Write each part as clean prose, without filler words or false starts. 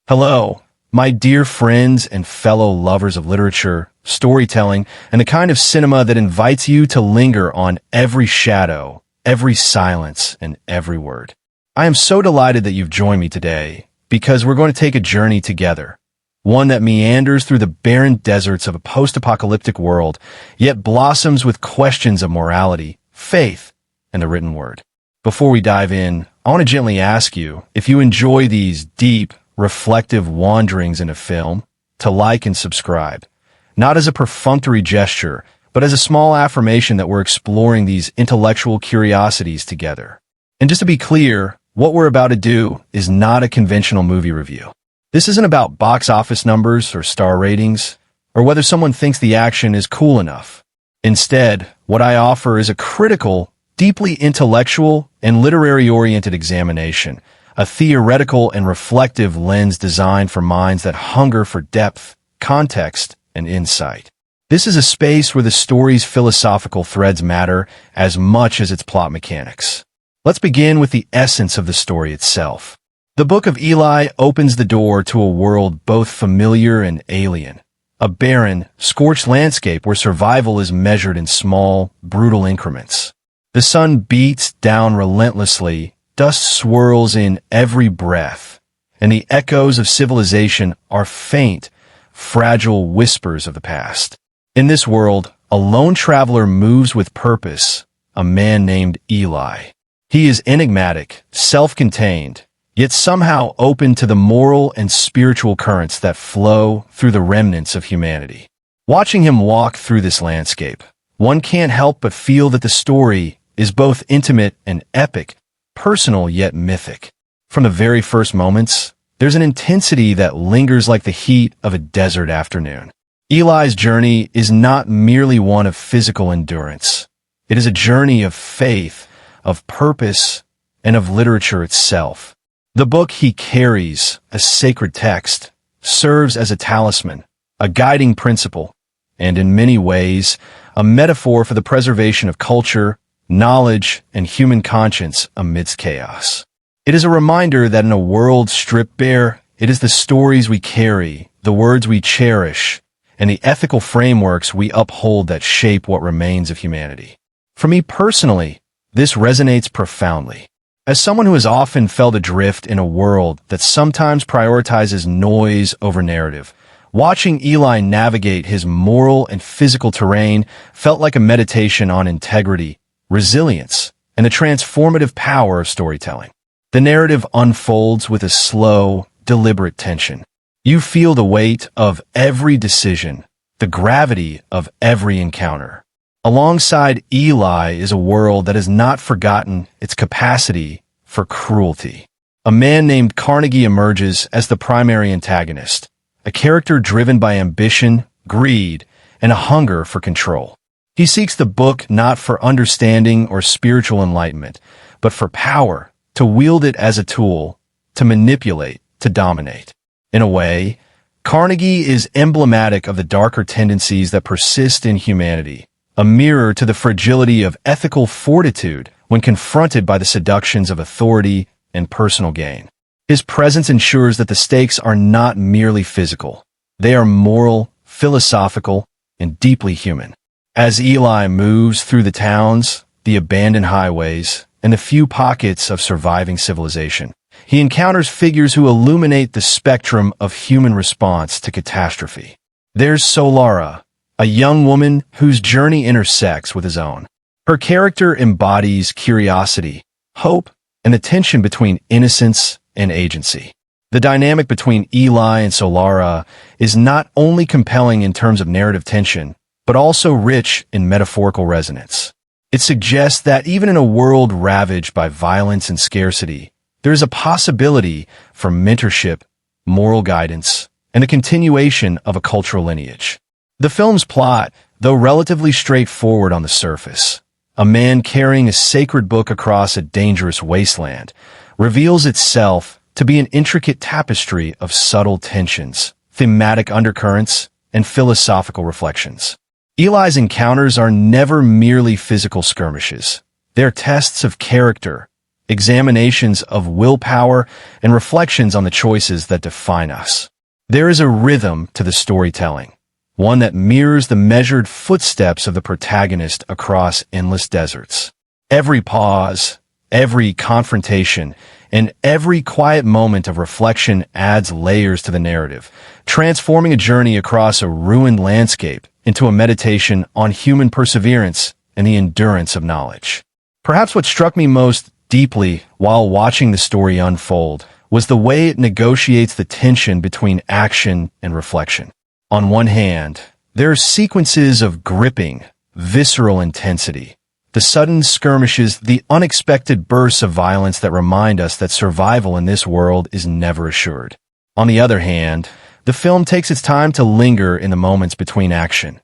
Hello, my dear friends and fellow lovers of literature, storytelling, and the kind of cinema that invites you to linger on every shadow, every silence, and every word. I am so delighted that you've joined me today because we're going to take a journey together, one that meanders through the barren deserts of a post-apocalyptic world, yet blossoms with questions of morality, faith, and the written word. Before we dive in, I want to gently ask you, if you enjoy these deep, reflective wanderings in a film, to like and subscribe, not as a perfunctory gesture, but as a small affirmation that we're exploring these intellectual curiosities together. And just to be clear, what we're about to do is not a conventional movie review. This isn't about box office numbers or star ratings, or whether someone thinks the action is cool enough. Instead, what I offer is a critical, deeply intellectual, and literary-oriented examination, a theoretical and reflective lens designed for minds that hunger for depth, context, and insight. This is a space where the story's philosophical threads matter as much as its plot mechanics. Let's begin with the essence of the story itself. The Book of Eli opens the door to a world both familiar and alien, a barren, scorched landscape where survival is measured in small, brutal increments. The sun beats down relentlessly, dust swirls in every breath, and the echoes of civilization are faint, fragile whispers of the past. In this world, a lone traveler moves with purpose, a man named Eli. He is enigmatic, self-contained, yet somehow open to the moral and spiritual currents that flow through the remnants of humanity. Watching him walk through this landscape, one can't help but feel that the story is both intimate and epic, personal yet mythic. From the very first moments, there's an intensity that lingers like the heat of a desert afternoon. Eli's journey is not merely one of physical endurance. It is a journey of faith, of purpose, and of literature itself. The book he carries, a sacred text, serves as a talisman, a guiding principle, and in many ways, a metaphor for the preservation of culture, knowledge, and human conscience amidst chaos. It is a reminder that in a world stripped bare, it is the stories we carry, the words we cherish, and the ethical frameworks we uphold that shape what remains of humanity. For me personally, this resonates profoundly. As someone who has often felt adrift in a world that sometimes prioritizes noise over narrative, watching Eli navigate his moral and physical terrain felt like a meditation on integrity, resilience, and the transformative power of storytelling. The narrative unfolds with a slow, deliberate tension. You feel the weight of every decision, the gravity of every encounter. Alongside Eli is a world that has not forgotten its capacity for cruelty. A man named Carnegie emerges as the primary antagonist, a character driven by ambition, greed, and a hunger for control. He seeks the book not for understanding or spiritual enlightenment, but for power, to wield it as a tool, to manipulate, to dominate. In a way, Carnegie is emblematic of the darker tendencies that persist in humanity, a mirror to the fragility of ethical fortitude when confronted by the seductions of authority and personal gain. His presence ensures that the stakes are not merely physical. They are moral, philosophical, and deeply human. As Eli moves through the towns, the abandoned highways, and the few pockets of surviving civilization, he encounters figures who illuminate the spectrum of human response to catastrophe. There's Solara, a young woman whose journey intersects with his own. Her character embodies curiosity, hope, and the tension between innocence and agency. The dynamic between Eli and Solara is not only compelling in terms of narrative tension, but also rich in metaphorical resonance. It suggests that even in a world ravaged by violence and scarcity, there is a possibility for mentorship, moral guidance, and the continuation of a cultural lineage. The film's plot, though relatively straightforward on the surface, a man carrying a sacred book across a dangerous wasteland, reveals itself to be an intricate tapestry of subtle tensions, thematic undercurrents, and philosophical reflections. Eli's encounters are never merely physical skirmishes. They're tests of character, examinations of willpower, and reflections on the choices that define us. There is a rhythm to the storytelling, one that mirrors the measured footsteps of the protagonist across endless deserts. Every pause, every confrontation, and every quiet moment of reflection adds layers to the narrative, transforming a journey across a ruined landscape into a meditation on human perseverance and the endurance of knowledge. Perhaps what struck me most deeply while watching the story unfold was the way it negotiates the tension between action and reflection. On one hand, there are sequences of gripping, visceral intensity, the sudden skirmishes, the unexpected bursts of violence that remind us that survival in this world is never assured. On the other hand, the film takes its time to linger in the moments between action.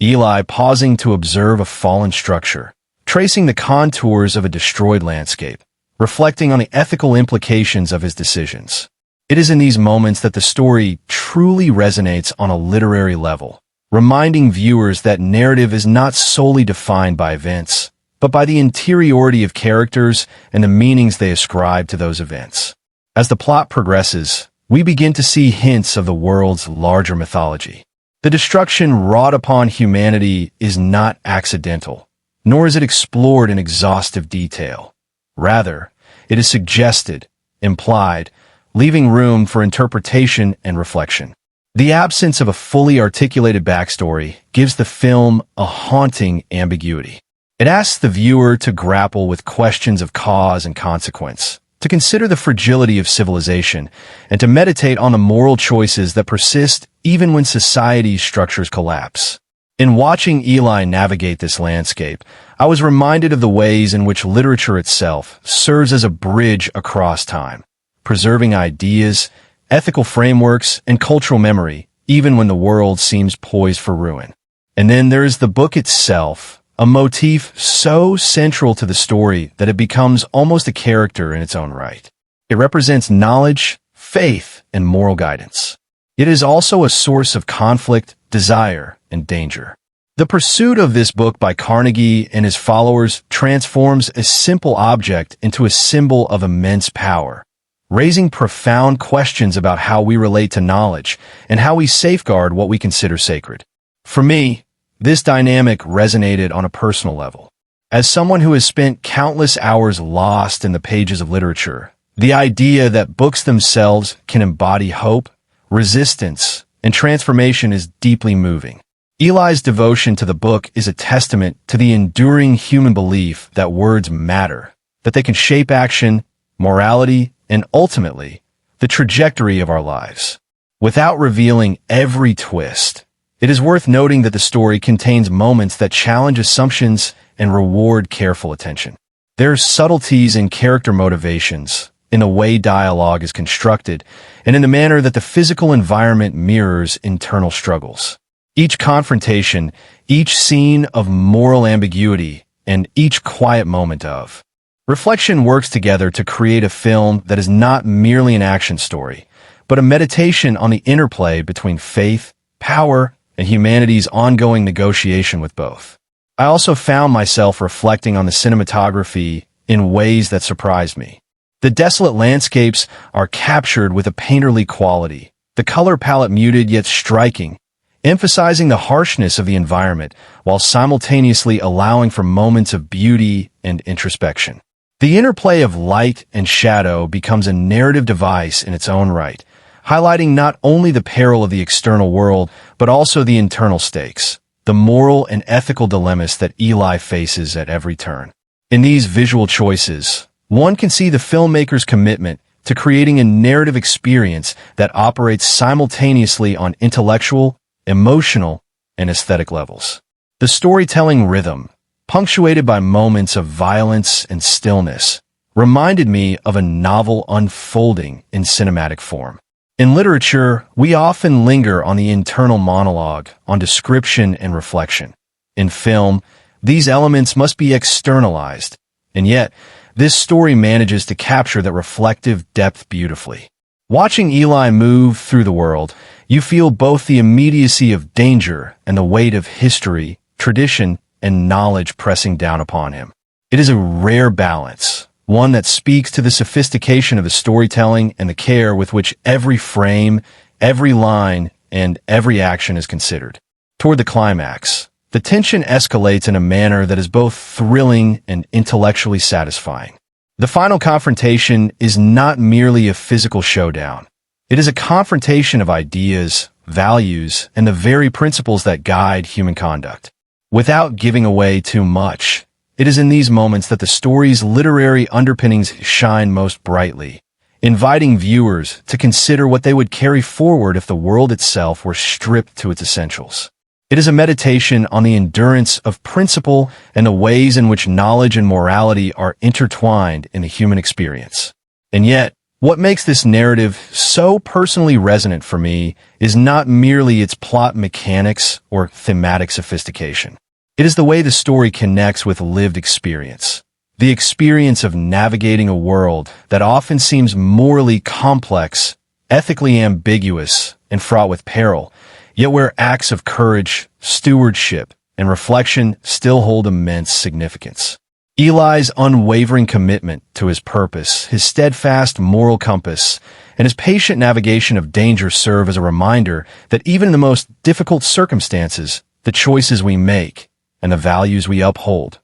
Eli pausing to observe a fallen structure, tracing the contours of a destroyed landscape, reflecting on the ethical implications of his decisions. It is in these moments that the story truly resonates on a literary level, reminding viewers that narrative is not solely defined by events, but by the interiority of characters and the meanings they ascribe to those events. As the plot progresses, we begin to see hints of the world's larger mythology. The destruction wrought upon humanity is not accidental, nor is it explored in exhaustive detail. Rather, it is suggested, implied, leaving room for interpretation and reflection. The absence of a fully articulated backstory gives the film a haunting ambiguity. It asks the viewer to grapple with questions of cause and consequence, to consider the fragility of civilization, and to meditate on the moral choices that persist even when society's structures collapse. In watching Eli navigate this landscape, I was reminded of the ways in which literature itself serves as a bridge across time, preserving ideas, ethical frameworks, and cultural memory, even when the world seems poised for ruin. And then there is the book itself, a motif so central to the story that it becomes almost a character in its own right. It represents knowledge, faith, and moral guidance. It is also a source of conflict, desire, and danger. The pursuit of this book by Carnegie and his followers transforms a simple object into a symbol of immense power, raising profound questions about how we relate to knowledge and how we safeguard what we consider sacred. For me, this dynamic resonated on a personal level. As someone who has spent countless hours lost in the pages of literature, the idea that books themselves can embody hope, resistance, and transformation is deeply moving. Eli's devotion to the book is a testament to the enduring human belief that words matter, that they can shape action, morality, and ultimately, the trajectory of our lives. Without revealing every twist, it is worth noting that the story contains moments that challenge assumptions and reward careful attention. There are subtleties in character motivations, in the way dialogue is constructed, and in the manner that the physical environment mirrors internal struggles. Each confrontation, each scene of moral ambiguity, and each quiet moment of reflection works together to create a film that is not merely an action story, but a meditation on the interplay between faith, power, and humanity's ongoing negotiation with both. I also found myself reflecting on the cinematography in ways that surprised me. The desolate landscapes are captured with a painterly quality, the color palette muted yet striking, emphasizing the harshness of the environment while simultaneously allowing for moments of beauty and introspection. The interplay of light and shadow becomes a narrative device in its own right, highlighting not only the peril of the external world, but also the internal stakes, the moral and ethical dilemmas that Eli faces at every turn. In these visual choices, one can see the filmmaker's commitment to creating a narrative experience that operates simultaneously on intellectual, emotional, and aesthetic levels. The storytelling rhythm, punctuated by moments of violence and stillness, reminded me of a novel unfolding in cinematic form. In literature, we often linger on the internal monologue, on description and reflection. In film, these elements must be externalized, and yet, this story manages to capture that reflective depth beautifully. Watching Eli move through the world, you feel both the immediacy of danger and the weight of history, tradition, and knowledge pressing down upon him. It is a rare balance, one that speaks to the sophistication of the storytelling and the care with which every frame, every line, and every action is considered. Toward the climax, the tension escalates in a manner that is both thrilling and intellectually satisfying. The final confrontation is not merely a physical showdown. It is a confrontation of ideas, values, and the very principles that guide human conduct. Without giving away too much, it is in these moments that the story's literary underpinnings shine most brightly, inviting viewers to consider what they would carry forward if the world itself were stripped to its essentials. It is a meditation on the endurance of principle and the ways in which knowledge and morality are intertwined in the human experience. And yet, what makes this narrative so personally resonant for me is not merely its plot mechanics or thematic sophistication. It is the way the story connects with lived experience. The experience of navigating a world that often seems morally complex, ethically ambiguous, and fraught with peril, yet where acts of courage, stewardship, and reflection still hold immense significance. Eli's unwavering commitment to his purpose, his steadfast moral compass, and his patient navigation of danger serve as a reminder that even in the most difficult circumstances, the choices we make and the values we uphold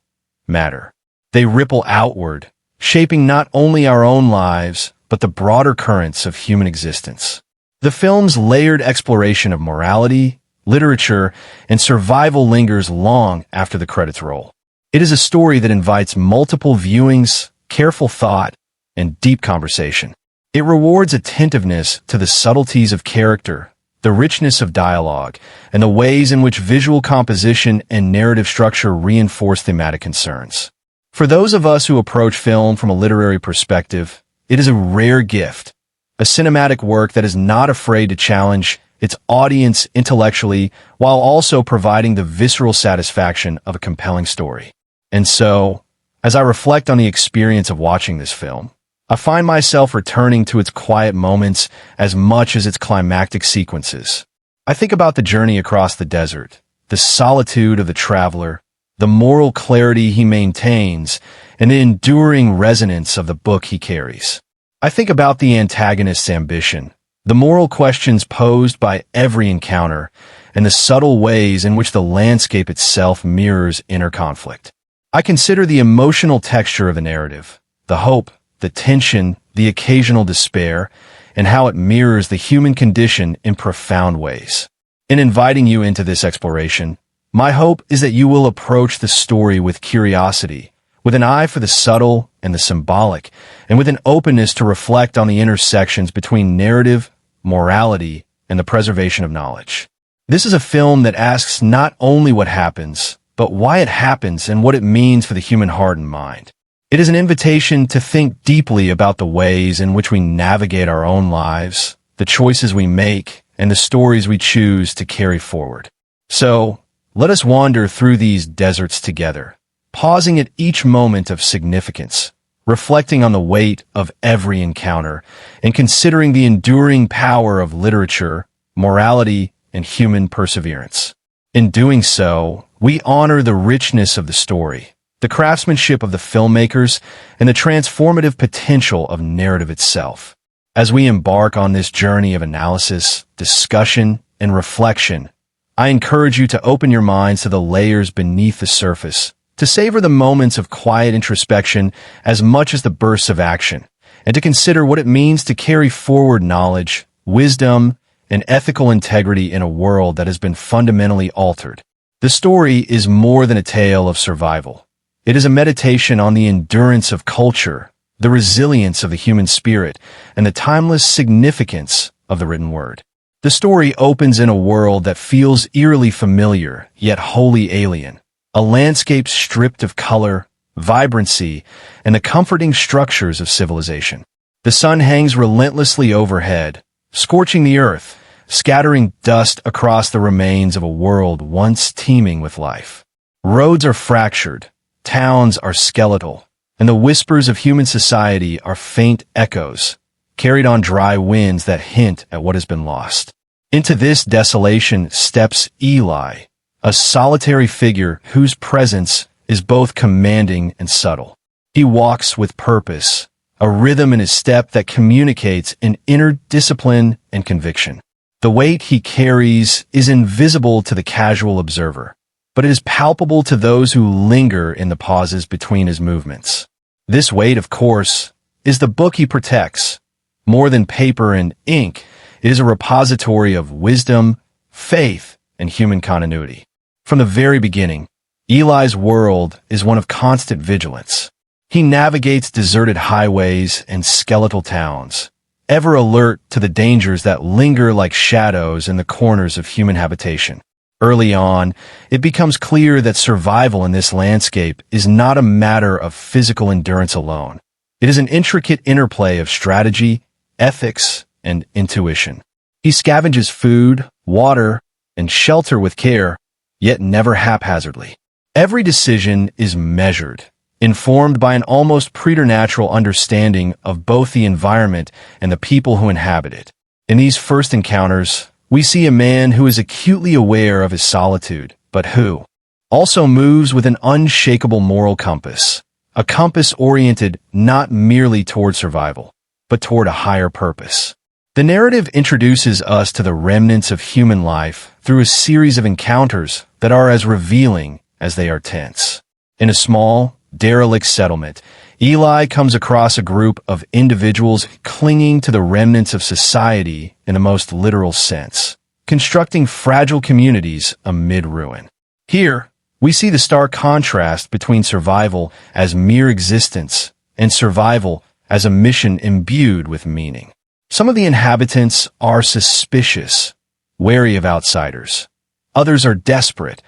matter. They ripple outward, shaping not only our own lives, but the broader currents of human existence. The film's layered exploration of morality, literature, and survival lingers long after the credits roll. It is a story that invites multiple viewings, careful thought, and deep conversation. It rewards attentiveness to the subtleties of character, the richness of dialogue, and the ways in which visual composition and narrative structure reinforce thematic concerns. For those of us who approach film from a literary perspective, it is a rare gift, a cinematic work that is not afraid to challenge its audience intellectually while also providing the visceral satisfaction of a compelling story. And so, as I reflect on the experience of watching this film, I find myself returning to its quiet moments as much as its climactic sequences. I think about the journey across the desert, the solitude of the traveler, the moral clarity he maintains, and the enduring resonance of the book he carries. I think about the antagonist's ambition, the moral questions posed by every encounter, and the subtle ways in which the landscape itself mirrors inner conflict. I consider the emotional texture of the narrative, the hope, the tension, the occasional despair, and how it mirrors the human condition in profound ways. In inviting you into this exploration, my hope is that you will approach the story with curiosity, with an eye for the subtle and the symbolic, and with an openness to reflect on the intersections between narrative, morality, and the preservation of knowledge. This is a film that asks not only what happens, but why it happens and what it means for the human heart and mind. It is an invitation to think deeply about the ways in which we navigate our own lives, the choices we make, and the stories we choose to carry forward. So, let us wander through these deserts together, pausing at each moment of significance, reflecting on the weight of every encounter, and considering the enduring power of literature, morality, and human perseverance. In doing so, we honor the richness of the story, the craftsmanship of the filmmakers, and the transformative potential of narrative itself. As we embark on this journey of analysis, discussion, and reflection, I encourage you to open your minds to the layers beneath the surface, to savor the moments of quiet introspection as much as the bursts of action, and to consider what it means to carry forward knowledge, wisdom, and ethical integrity in a world that has been fundamentally altered. The story is more than a tale of survival. It is a meditation on the endurance of culture, the resilience of the human spirit, and the timeless significance of the written word. The story opens in a world that feels eerily familiar, yet wholly alien. A landscape stripped of color, vibrancy, and the comforting structures of civilization. The sun hangs relentlessly overhead, scorching the earth, scattering dust across the remains of a world once teeming with life. Roads are fractured, towns are skeletal, and the whispers of human society are faint echoes, carried on dry winds that hint at what has been lost. Into this desolation steps Eli, a solitary figure whose presence is both commanding and subtle. He walks with purpose, a rhythm in his step that communicates an inner discipline and conviction. The weight he carries is invisible to the casual observer, but it is palpable to those who linger in the pauses between his movements. This weight, of course, is the book he protects. More than paper and ink, it is a repository of wisdom, faith, and human continuity. From the very beginning, Eli's world is one of constant vigilance. He navigates deserted highways and skeletal towns, ever alert to the dangers that linger like shadows in the corners of human habitation. Early on, it becomes clear that survival in this landscape is not a matter of physical endurance alone. It is an intricate interplay of strategy, ethics, and intuition. He scavenges food, water, and shelter with care, yet never haphazardly. Every decision is measured, informed by an almost preternatural understanding of both the environment and the people who inhabit it. In these first encounters, we see a man who is acutely aware of his solitude, but who also moves with an unshakable moral compass, a compass oriented not merely toward survival, but toward a higher purpose. The narrative introduces us to the remnants of human life through a series of encounters that are as revealing as they are tense. In a small, derelict settlement, Eli comes across a group of individuals clinging to the remnants of society in the most literal sense, constructing fragile communities amid ruin. Here, we see the stark contrast between survival as mere existence and survival as a mission imbued with meaning. Some of the inhabitants are suspicious, wary of outsiders. Others are desperate,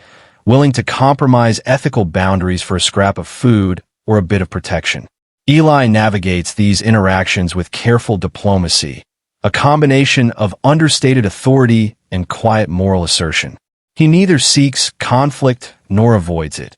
willing to compromise ethical boundaries for a scrap of food or a bit of protection. Eli navigates these interactions with careful diplomacy, a combination of understated authority and quiet moral assertion. He neither seeks conflict nor avoids it.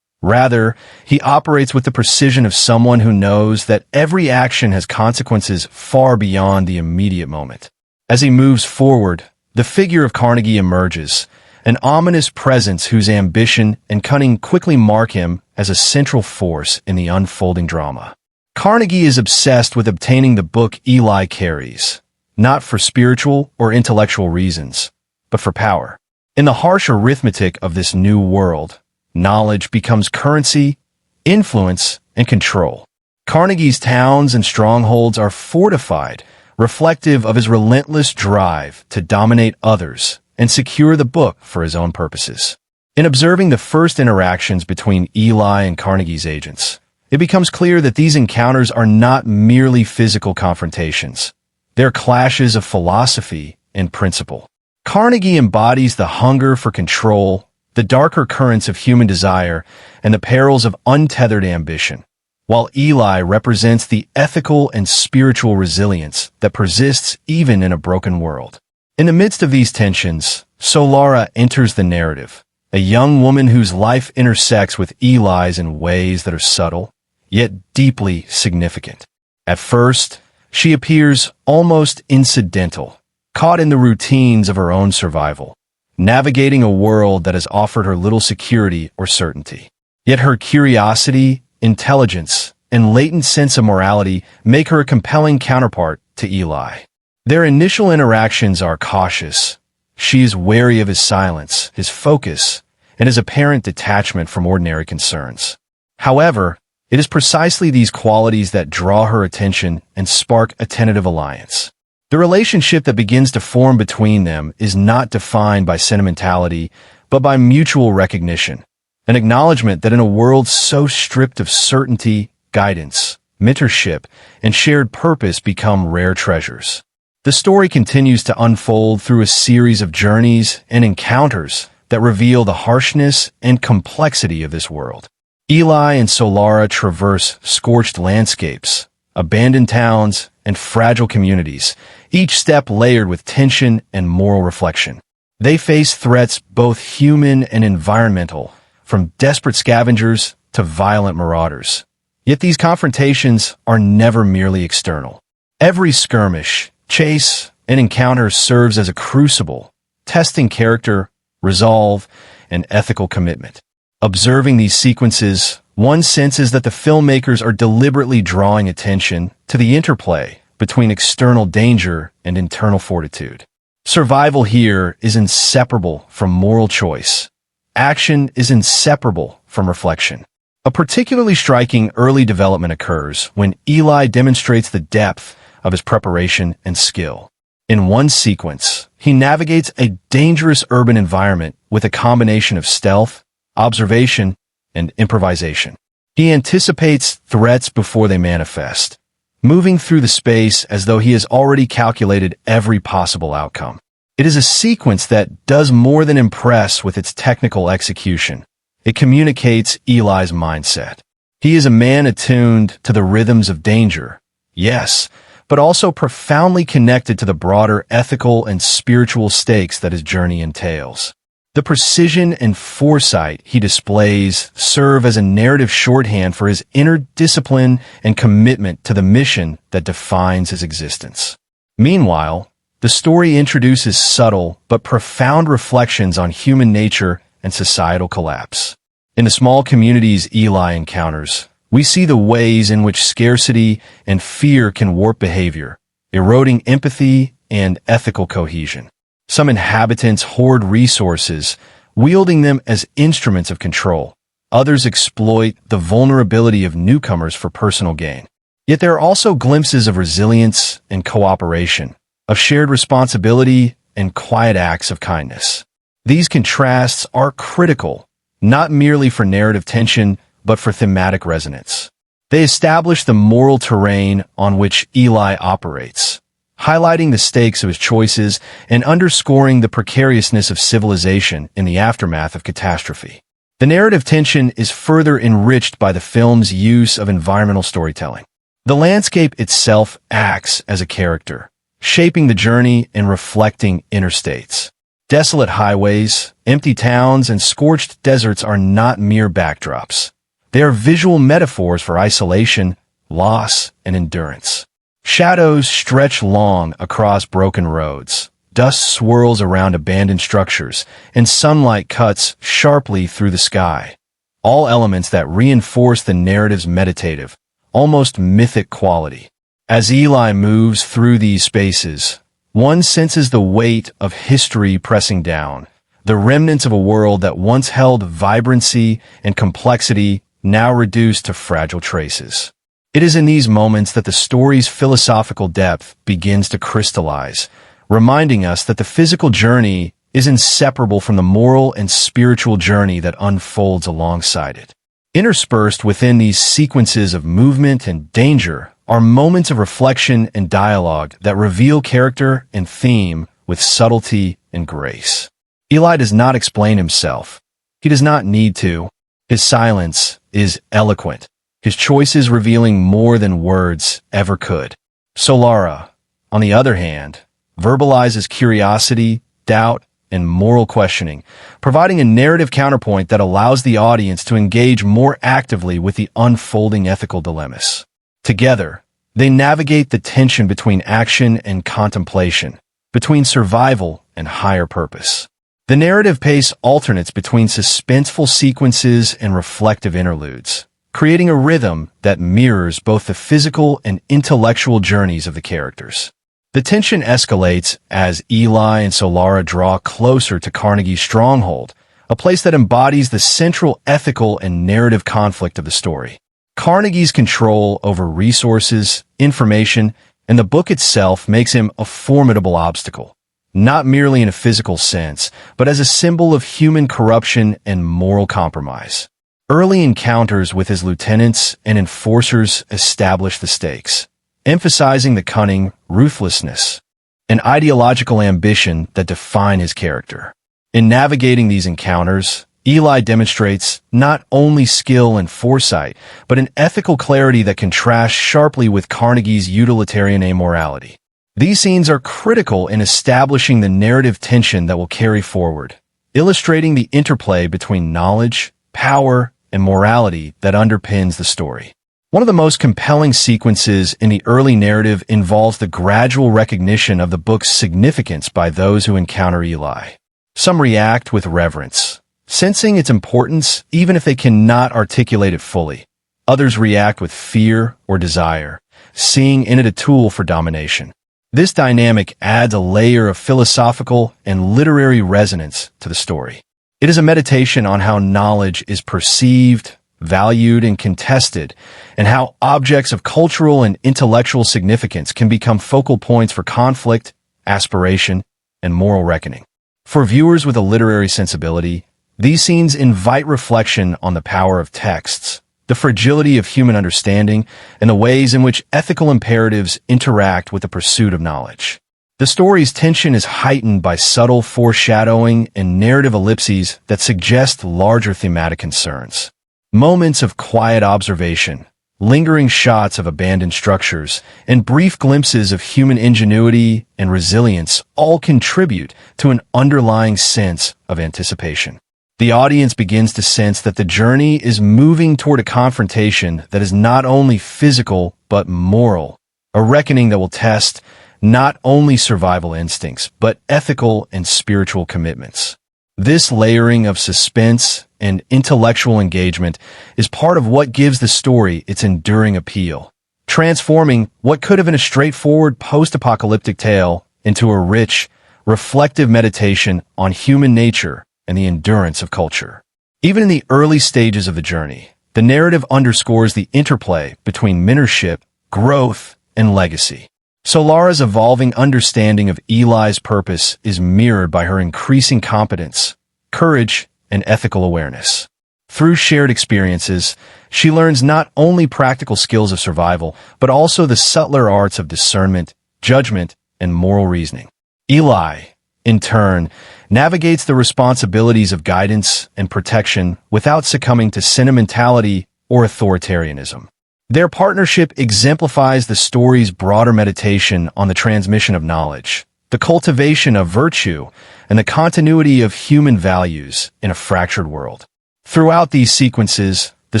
Rather, he operates with the precision of someone who knows that every action has consequences far beyond the immediate moment. As he moves forward, the figure of Carnegie emerges, an ominous presence whose ambition and cunning quickly mark him as a central force in the unfolding drama. Carnegie is obsessed with obtaining the book Eli carries, not for spiritual or intellectual reasons, but for power. In the harsh arithmetic of this new world, knowledge becomes currency, influence, and control. Carnegie's towns and strongholds are fortified, reflective of his relentless drive to dominate others and secure the book for his own purposes. In observing the first interactions between Eli and Carnegie's agents, it becomes clear that these encounters are not merely physical confrontations. They're clashes of philosophy and principle. Carnegie embodies the hunger for control, the darker currents of human desire, and the perils of untethered ambition, while Eli represents the ethical and spiritual resilience that persists even in a broken world. In the midst of these tensions, Solara enters the narrative, a young woman whose life intersects with Eli's in ways that are subtle, yet deeply significant. At first, she appears almost incidental, caught in the routines of her own survival, navigating a world that has offered her little security or certainty. Yet her curiosity, intelligence, and latent sense of morality make her a compelling counterpart to Eli. Their initial interactions are cautious. She is wary of his silence, his focus, and his apparent detachment from ordinary concerns. However, it is precisely these qualities that draw her attention and spark a tentative alliance. The relationship that begins to form between them is not defined by sentimentality, but by mutual recognition, an acknowledgement that in a world so stripped of certainty, guidance, mentorship, and shared purpose become rare treasures. The story continues to unfold through a series of journeys and encounters that reveal the harshness and complexity of this world. Eli and Solara traverse scorched landscapes, abandoned towns, and fragile communities, each step layered with tension and moral reflection. They face threats both human and environmental, from desperate scavengers to violent marauders. Yet these confrontations are never merely external. Every skirmish, chase, and encounter serves as a crucible, testing character, resolve, and ethical commitment. Observing these sequences, One senses that the filmmakers are deliberately drawing attention to the interplay between external danger and internal fortitude. Survival here is inseparable from moral choice. Action is inseparable from reflection. A particularly striking early development occurs when Eli demonstrates the depth of his preparation and skill. In one sequence, he navigates a dangerous urban environment with a combination of stealth, observation, and improvisation. He anticipates threats before they manifest, moving through the space as though he has already calculated every possible outcome. It is a sequence that does more than impress with its technical execution. It communicates Eli's mindset. He is a man attuned to the rhythms of danger, yes, but also profoundly connected to the broader ethical and spiritual stakes that his journey entails. The precision and foresight he displays serve as a narrative shorthand for his inner discipline and commitment to the mission that defines his existence. Meanwhile, the story introduces subtle but profound reflections on human nature and societal collapse. In the small communities Eli encounters, we see the ways in which scarcity and fear can warp behavior, eroding empathy and ethical cohesion. Some inhabitants hoard resources, wielding them as instruments of control. Others exploit the vulnerability of newcomers for personal gain. Yet there are also glimpses of resilience and cooperation, of shared responsibility and quiet acts of kindness. These contrasts are critical, not merely for narrative tension, but for thematic resonance. They establish the moral terrain on which Eli operates, highlighting the stakes of his choices and underscoring the precariousness of civilization in the aftermath of catastrophe. The narrative tension is further enriched by the film's use of environmental storytelling. The landscape itself acts as a character, shaping the journey and reflecting inner states. Desolate highways, empty towns, and scorched deserts are not mere backdrops. They are visual metaphors for isolation, loss, and endurance. Shadows stretch long across broken roads. Dust swirls around abandoned structures, and sunlight cuts sharply through the sky. All elements that reinforce the narrative's meditative, almost mythic quality. As Eli moves through these spaces, one senses the weight of history pressing down, the remnants of a world that once held vibrancy and complexity now reduced to fragile traces. It is in these moments that the story's philosophical depth begins to crystallize, reminding us that the physical journey is inseparable from the moral and spiritual journey that unfolds alongside it. Interspersed within these sequences of movement and danger are moments of reflection and dialogue that reveal character and theme with subtlety and grace. Eli does not explain himself. He does not need to. His silence is eloquent, his choices revealing more than words ever could. Solara, on the other hand, verbalizes curiosity, doubt, and moral questioning, providing a narrative counterpoint that allows the audience to engage more actively with the unfolding ethical dilemmas. Together, they navigate the tension between action and contemplation, between survival and higher purpose. The narrative pace alternates between suspenseful sequences and reflective interludes, creating a rhythm that mirrors both the physical and intellectual journeys of the characters. The tension escalates as Eli and Solara draw closer to Carnegie's stronghold, a place that embodies the central ethical and narrative conflict of the story. Carnegie's control over resources, information, and the book itself makes him a formidable obstacle, not merely in a physical sense, but as a symbol of human corruption and moral compromise. Early encounters with his lieutenants and enforcers establish the stakes, emphasizing the cunning, ruthlessness, and ideological ambition that define his character. In navigating these encounters, Eli demonstrates not only skill and foresight, but an ethical clarity that contrasts sharply with Carnegie's utilitarian amorality. These scenes are critical in establishing the narrative tension that will carry forward, illustrating the interplay between knowledge, power, and morality that underpins the story. One of the most compelling sequences in the early narrative involves the gradual recognition of the book's significance by those who encounter Eli. Some react with reverence, sensing its importance even if they cannot articulate it fully. Others react with fear or desire, seeing in it a tool for domination. This dynamic adds a layer of philosophical and literary resonance to the story. It is a meditation on how knowledge is perceived, valued, and contested, and how objects of cultural and intellectual significance can become focal points for conflict, aspiration, and moral reckoning. For viewers with a literary sensibility, these scenes invite reflection on the power of texts, the fragility of human understanding, and the ways in which ethical imperatives interact with the pursuit of knowledge. The story's tension is heightened by subtle foreshadowing and narrative ellipses that suggest larger thematic concerns. Moments of quiet observation, lingering shots of abandoned structures, and brief glimpses of human ingenuity and resilience all contribute to an underlying sense of anticipation. The audience begins to sense that the journey is moving toward a confrontation that is not only physical but moral, a reckoning that will test not only survival instincts but ethical and spiritual commitments. This layering of suspense and intellectual engagement is part of what gives the story its enduring appeal, transforming what could have been a straightforward post-apocalyptic tale into a rich, reflective meditation on human nature and the endurance of culture. Even in the early stages of the journey, the narrative underscores the interplay between mentorship, growth, and legacy. Solara's evolving understanding of Eli's purpose is mirrored by her increasing competence, courage, and ethical awareness. Through shared experiences, she learns not only practical skills of survival, but also the subtler arts of discernment, judgment, and moral reasoning. Eli, in turn, navigates the responsibilities of guidance and protection without succumbing to sentimentality or authoritarianism. Their partnership exemplifies the story's broader meditation on the transmission of knowledge, the cultivation of virtue, and the continuity of human values in a fractured world. Throughout these sequences, the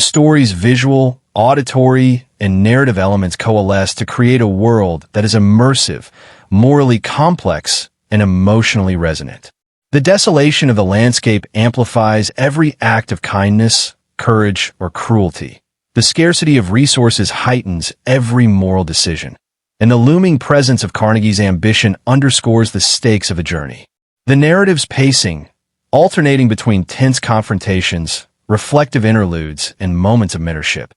story's visual, auditory, and narrative elements coalesce to create a world that is immersive, morally complex, and emotionally resonant. The desolation of the landscape amplifies every act of kindness, courage, or cruelty. The scarcity of resources heightens every moral decision, and the looming presence of Carnegie's ambition underscores the stakes of a journey. The narrative's pacing, alternating between tense confrontations, reflective interludes, and moments of mentorship,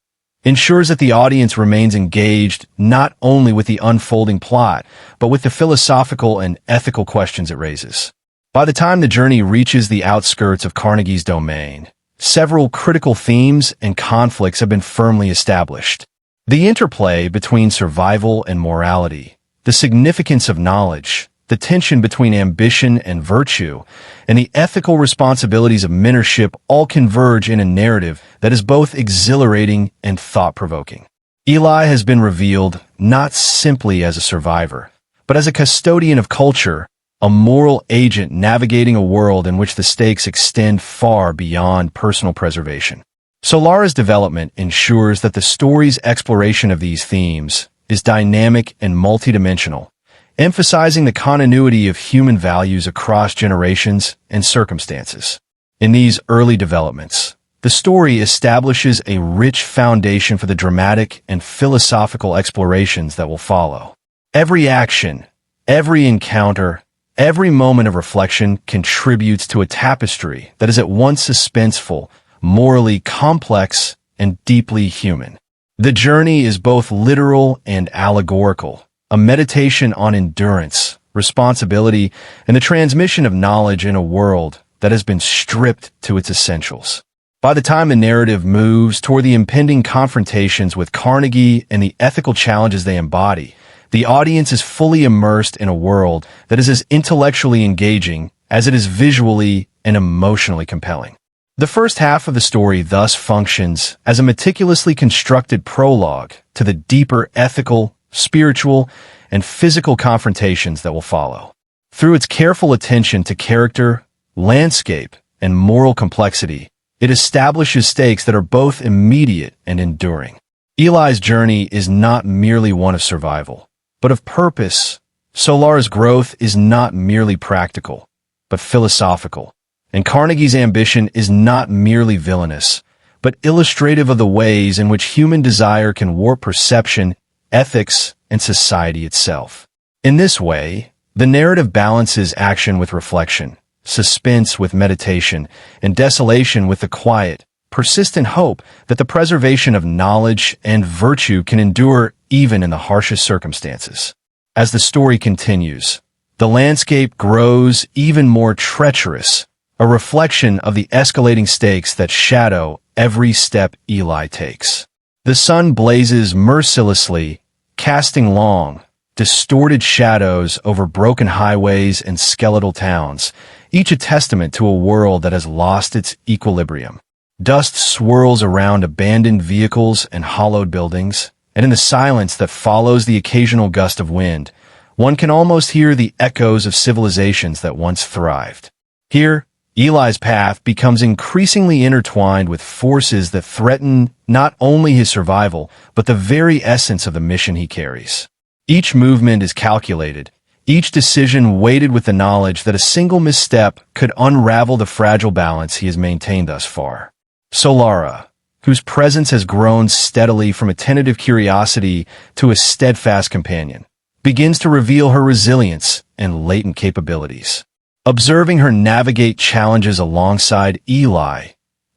ensures that the audience remains engaged not only with the unfolding plot, but with the philosophical and ethical questions it raises. By the time the journey reaches the outskirts of Carnegie's domain, several critical themes and conflicts have been firmly established. The interplay between survival and morality, the significance of knowledge, the tension between ambition and virtue, and the ethical responsibilities of mentorship all converge in a narrative that is both exhilarating and thought-provoking. Eli has been revealed not simply as a survivor, but as a custodian of culture, a moral agent navigating a world in which the stakes extend far beyond personal preservation. Solara's development ensures that the story's exploration of these themes is dynamic and multidimensional, emphasizing the continuity of human values across generations and circumstances. In these early developments, the story establishes a rich foundation for the dramatic and philosophical explorations that will follow. Every action, every encounter, every moment of reflection contributes to a tapestry that is at once suspenseful, morally complex, and deeply human. The journey is both literal and allegorical, a meditation on endurance, responsibility, and the transmission of knowledge in a world that has been stripped to its essentials. By the time the narrative moves toward the impending confrontations with Carnegie and the ethical challenges they embody, the audience is fully immersed in a world that is as intellectually engaging as it is visually and emotionally compelling. The first half of the story thus functions as a meticulously constructed prologue to the deeper ethical, spiritual, and physical confrontations that will follow. Through its careful attention to character, landscape, and moral complexity, it establishes stakes that are both immediate and enduring. Eli's journey is not merely one of survival, but of purpose. Solara's growth is not merely practical, but philosophical, And Carnegie's ambition is not merely villainous, but illustrative of the ways in which human desire can warp perception, ethics, and society itself. In this way, the narrative balances action with reflection, suspense with meditation, and desolation with the quiet, persistent hope that the preservation of knowledge and virtue can endure even in the harshest circumstances. As the story continues, the landscape grows even more treacherous, a reflection of the escalating stakes that shadow every step Eli takes. The sun blazes mercilessly, casting long, distorted shadows over broken highways and skeletal towns, each a testament to a world that has lost its equilibrium. Dust swirls around abandoned vehicles and hollowed buildings, and in the silence that follows the occasional gust of wind, one can almost hear the echoes of civilizations that once thrived. Here, Eli's path becomes increasingly intertwined with forces that threaten not only his survival, but the very essence of the mission he carries. Each movement is calculated, each decision weighted with the knowledge that a single misstep could unravel the fragile balance he has maintained thus far. Solara, whose presence has grown steadily from a tentative curiosity to a steadfast companion, begins to reveal her resilience and latent capabilities. Observing her navigate challenges alongside Eli,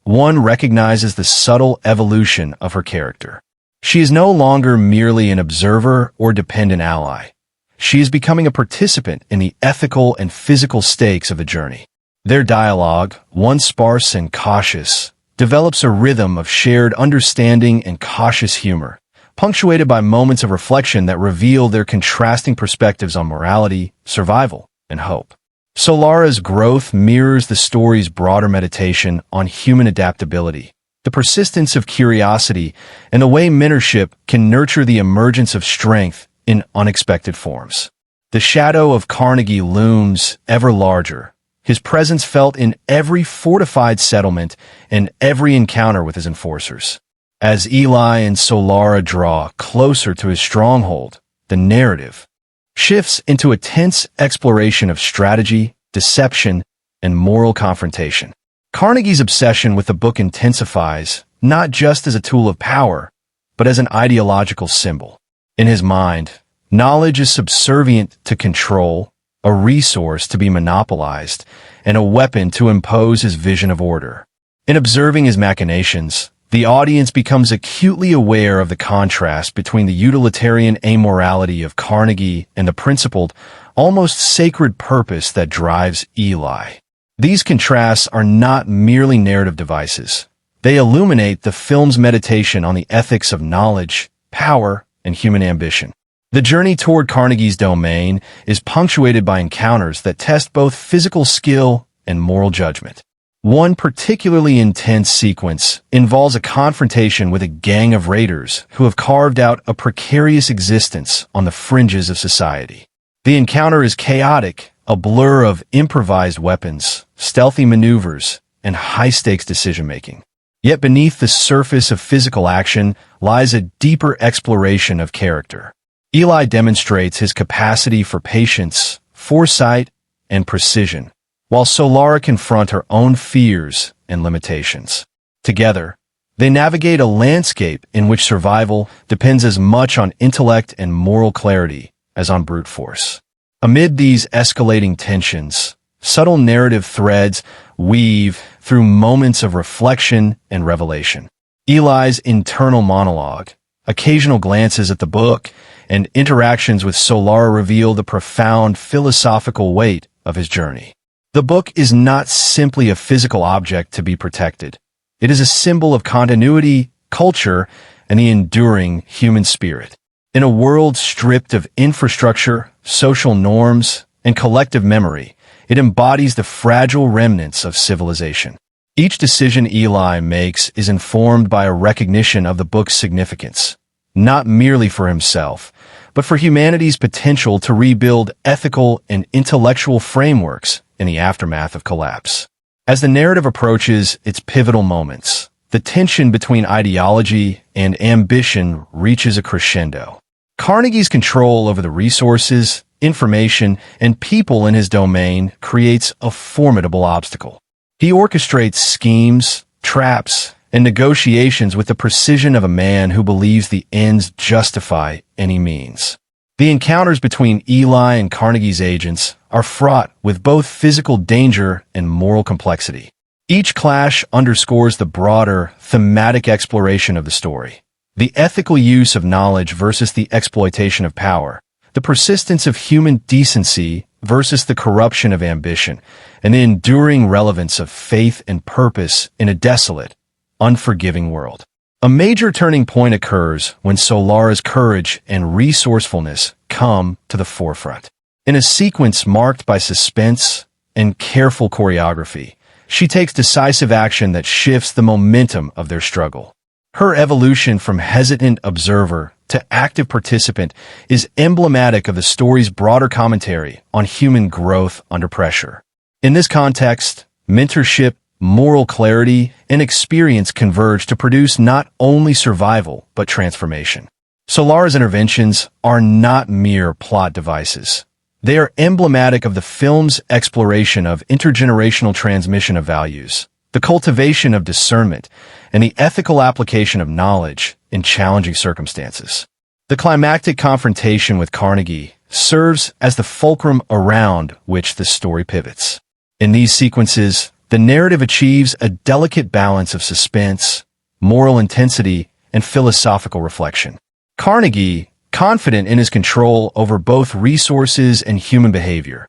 one recognizes the subtle evolution of her character. She is no longer merely an observer or dependent ally. She is becoming a participant in the ethical and physical stakes of the journey. Their dialogue, once sparse and cautious, develops a rhythm of shared understanding and cautious humor, punctuated by moments of reflection that reveal their contrasting perspectives on morality, survival, and hope. Solara's growth mirrors the story's broader meditation on human adaptability, the persistence of curiosity, and the way mentorship can nurture the emergence of strength in unexpected forms. The shadow of Carnegie looms ever larger, his presence felt in every fortified settlement and every encounter with his enforcers. As Eli and Solara draw closer to his stronghold, the narrative shifts into a tense exploration of strategy, deception, and moral confrontation. Carnegie's obsession with the book intensifies, not just as a tool of power, but as an ideological symbol. In his mind, knowledge is subservient to control, a resource to be monopolized, and a weapon to impose his vision of order. In observing his machinations, the audience becomes acutely aware of the contrast between the utilitarian amorality of Carnegie and the principled, almost sacred purpose that drives Eli. These contrasts are not merely narrative devices. They illuminate the film's meditation on the ethics of knowledge, power, and human ambition. The journey toward Carnegie's domain is punctuated by encounters that test both physical skill and moral judgment. One particularly intense sequence involves a confrontation with a gang of raiders who have carved out a precarious existence on the fringes of society. The encounter is chaotic, a blur of improvised weapons, stealthy maneuvers, and high-stakes decision-making. Yet beneath the surface of physical action lies a deeper exploration of character. Eli demonstrates his capacity for patience, foresight, and precision, while Solara confronts her own fears and limitations. Together, they navigate a landscape in which survival depends as much on intellect and moral clarity as on brute force. Amid these escalating tensions, subtle narrative threads weave through moments of reflection and revelation. Eli's internal monologue, occasional glances at the book, and interactions with Solara reveal the profound philosophical weight of his journey. The book is not simply a physical object to be protected. It is a symbol of continuity, culture, and the enduring human spirit. In a world stripped of infrastructure, social norms, and collective memory, it embodies the fragile remnants of civilization. Each decision Eli makes is informed by a recognition of the book's significance, not merely for himself, but for humanity's potential to rebuild ethical and intellectual frameworks in the aftermath of collapse. As the narrative approaches its pivotal moments, the tension between ideology and ambition reaches a crescendo. Carnegie's control over the resources, information, and people in his domain creates a formidable obstacle. He orchestrates schemes, traps, and negotiations with the precision of a man who believes the ends justify any means. The encounters between Eli and Carnegie's agents are fraught with both physical danger and moral complexity. Each clash underscores the broader, thematic exploration of the story. The ethical use of knowledge versus the exploitation of power, the persistence of human decency versus the corruption of ambition, and the enduring relevance of faith and purpose in a desolate, unforgiving world. A major turning point occurs when Solara's courage and resourcefulness come to the forefront. In a sequence marked by suspense and careful choreography, she takes decisive action that shifts the momentum of their struggle. Her evolution from hesitant observer to active participant is emblematic of the story's broader commentary on human growth under pressure. In this context, mentorship, moral clarity, and experience converge to produce not only survival, but transformation. Solara's interventions are not mere plot devices. They are emblematic of the film's exploration of intergenerational transmission of values, the cultivation of discernment, and the ethical application of knowledge in challenging circumstances. The climactic confrontation with Carnegie serves as the fulcrum around which the story pivots. In these sequences, the narrative achieves a delicate balance of suspense, moral intensity, and philosophical reflection. Carnegie, confident in his control over both resources and human behavior,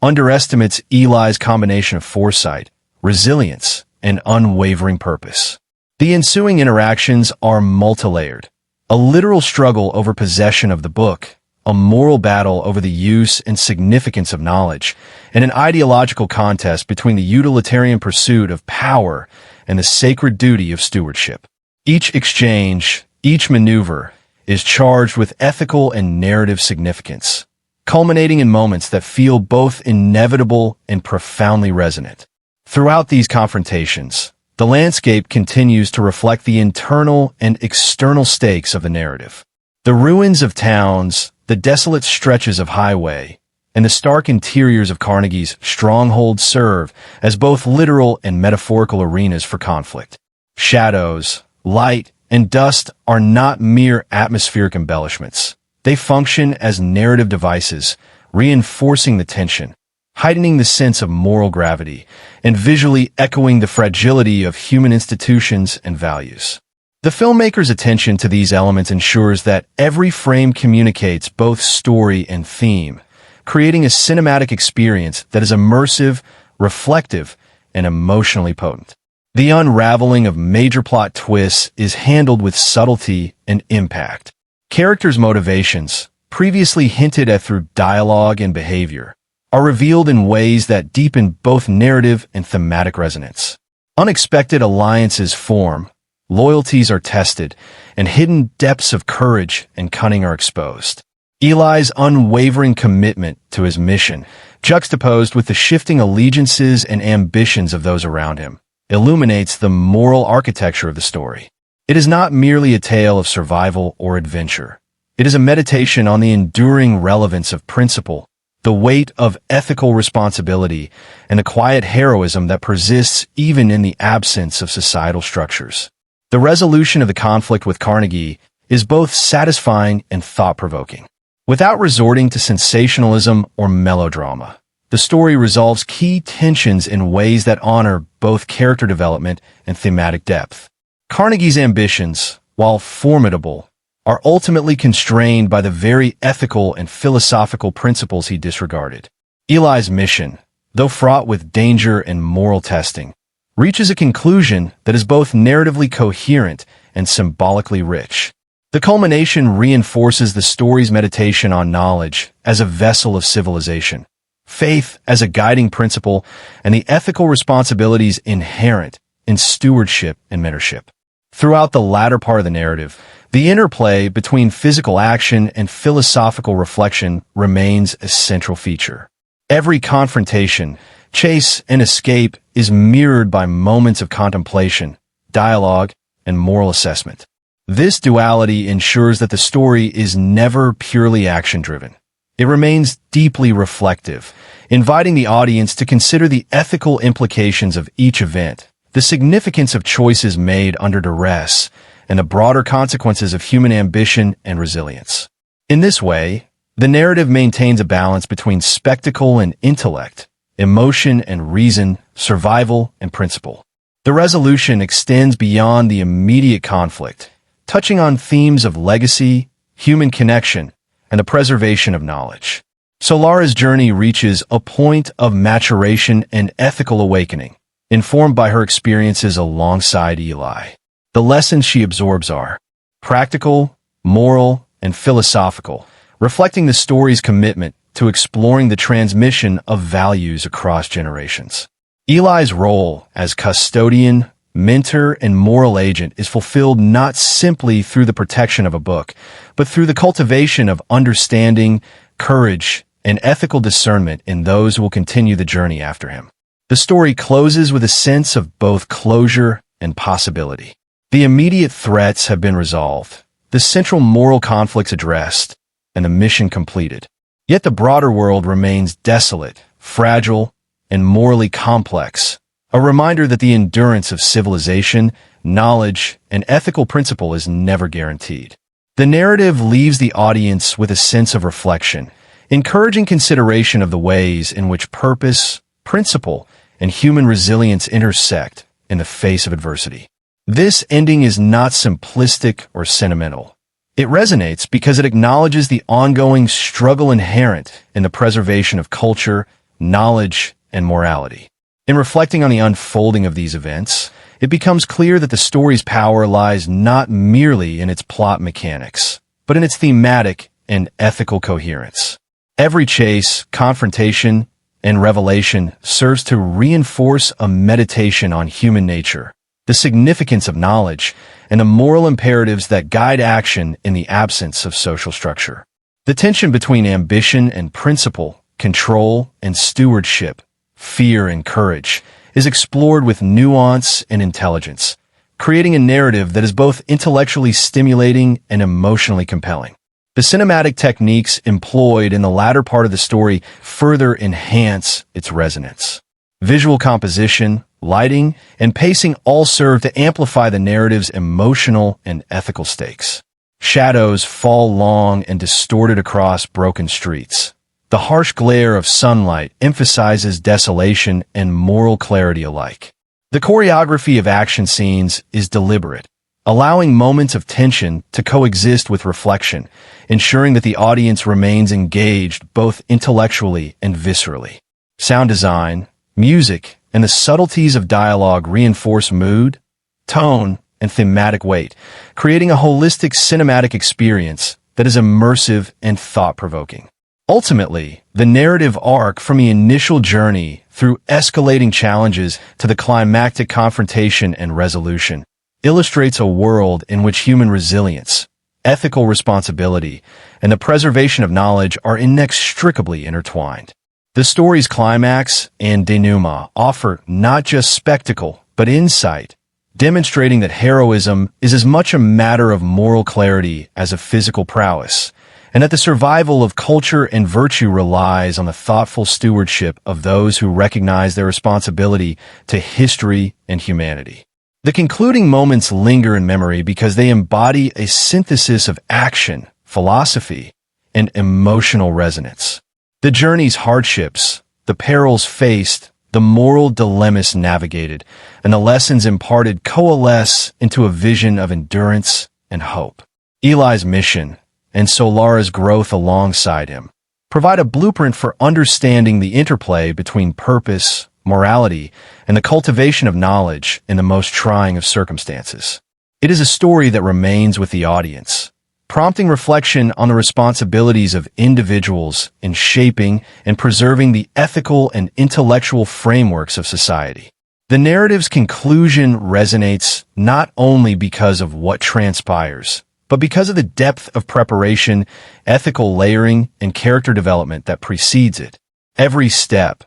underestimates Eli's combination of foresight, resilience, and unwavering purpose. The ensuing interactions are multilayered. A literal struggle over possession of the book, a moral battle over the use and significance of knowledge, and an ideological contest between the utilitarian pursuit of power and the sacred duty of stewardship. Each exchange, each maneuver, is charged with ethical and narrative significance, culminating in moments that feel both inevitable and profoundly resonant. Throughout these confrontations, the landscape continues to reflect the internal and external stakes of the narrative. The ruins of towns, the desolate stretches of highway, and the stark interiors of Carnegie's stronghold serve as both literal and metaphorical arenas for conflict. Shadows, light, and dust are not mere atmospheric embellishments. They function as narrative devices, reinforcing the tension, heightening the sense of moral gravity, and visually echoing the fragility of human institutions and values. The filmmaker's attention to these elements ensures that every frame communicates both story and theme, creating a cinematic experience that is immersive, reflective, and emotionally potent. The unraveling of major plot twists is handled with subtlety and impact. Characters' motivations, previously hinted at through dialogue and behavior, are revealed in ways that deepen both narrative and thematic resonance. Unexpected alliances form, loyalties are tested, and hidden depths of courage and cunning are exposed. Eli's unwavering commitment to his mission, juxtaposed with the shifting allegiances and ambitions of those around him, illuminates the moral architecture of the story. It is not merely a tale of survival or adventure. It is a meditation on the enduring relevance of principle, the weight of ethical responsibility, and the quiet heroism that persists even in the absence of societal structures. The resolution of the conflict with Carnegie is both satisfying and thought-provoking. Without resorting to sensationalism or melodrama, the story resolves key tensions in ways that honor both character development and thematic depth. Carnegie's ambitions, while formidable, are ultimately constrained by the very ethical and philosophical principles he disregarded. Eli's mission, though fraught with danger and moral testing, reaches a conclusion that is both narratively coherent and symbolically rich. The culmination reinforces the story's meditation on knowledge as a vessel of civilization, faith as a guiding principle, and the ethical responsibilities inherent in stewardship and mentorship. Throughout the latter part of the narrative, the interplay between physical action and philosophical reflection remains a central feature. Every confrontation, chase, and escape is mirrored by moments of contemplation, dialogue, and moral assessment. This duality ensures that the story is never purely action-driven. It remains deeply reflective, inviting the audience to consider the ethical implications of each event, the significance of choices made under duress, and the broader consequences of human ambition and resilience. In this way, the narrative maintains a balance between spectacle and intellect, emotion and reason, survival and principle. The resolution extends beyond the immediate conflict, touching on themes of legacy, human connection, and the preservation of knowledge. Solara's journey reaches a point of maturation and ethical awakening, informed by her experiences alongside Eli. The lessons she absorbs are practical, moral, and philosophical, reflecting the story's commitment to exploring the transmission of values across generations. Eli's role as custodian, mentor, and moral agent is fulfilled not simply through the protection of a book, but through the cultivation of understanding, courage, and ethical discernment in those who will continue the journey after him. The story closes with a sense of both closure and possibility. The immediate threats have been resolved, the central moral conflicts addressed, and the mission completed. Yet the broader world remains desolate, fragile, and morally complex, a reminder that the endurance of civilization, knowledge, and ethical principle is never guaranteed. The narrative leaves the audience with a sense of reflection, encouraging consideration of the ways in which purpose, principle, and human resilience intersect in the face of adversity. This ending is not simplistic or sentimental. It resonates because it acknowledges the ongoing struggle inherent in the preservation of culture, knowledge, and morality. In reflecting on the unfolding of these events, it becomes clear that the story's power lies not merely in its plot mechanics, but in its thematic and ethical coherence. Every chase, confrontation, and revelation serves to reinforce a meditation on human nature, the significance of knowledge, and the moral imperatives that guide action in the absence of social structure. The tension between ambition and principle, control and stewardship, fear and courage, is explored with nuance and intelligence, creating a narrative that is both intellectually stimulating and emotionally compelling. The cinematic techniques employed in the latter part of the story further enhance its resonance. Visual composition, lighting, and pacing all serve to amplify the narrative's emotional and ethical stakes. Shadows fall long and distorted across broken streets. The harsh glare of sunlight emphasizes desolation and moral clarity alike. The choreography of action scenes is deliberate, allowing moments of tension to coexist with reflection, ensuring that the audience remains engaged both intellectually and viscerally. Sound design, music, and the subtleties of dialogue reinforce mood, tone, and thematic weight, creating a holistic cinematic experience that is immersive and thought-provoking. Ultimately, the narrative arc from the initial journey through escalating challenges to the climactic confrontation and resolution illustrates a world in which human resilience, ethical responsibility, and the preservation of knowledge are inextricably intertwined. The story's climax and denouement offer not just spectacle, but insight, demonstrating that heroism is as much a matter of moral clarity as of physical prowess, and that the survival of culture and virtue relies on the thoughtful stewardship of those who recognize their responsibility to history and humanity. The concluding moments linger in memory because they embody a synthesis of action, philosophy, and emotional resonance. The journey's hardships, the perils faced, the moral dilemmas navigated, and the lessons imparted coalesce into a vision of endurance and hope. Eli's mission, and Solara's growth alongside him, provide a blueprint for understanding the interplay between purpose, morality, and the cultivation of knowledge in the most trying of circumstances. It is a story that remains with the audience, prompting reflection on the responsibilities of individuals in shaping and preserving the ethical and intellectual frameworks of society. The narrative's conclusion resonates not only because of what transpires, but because of the depth of preparation, ethical layering, and character development that precedes it. Every step,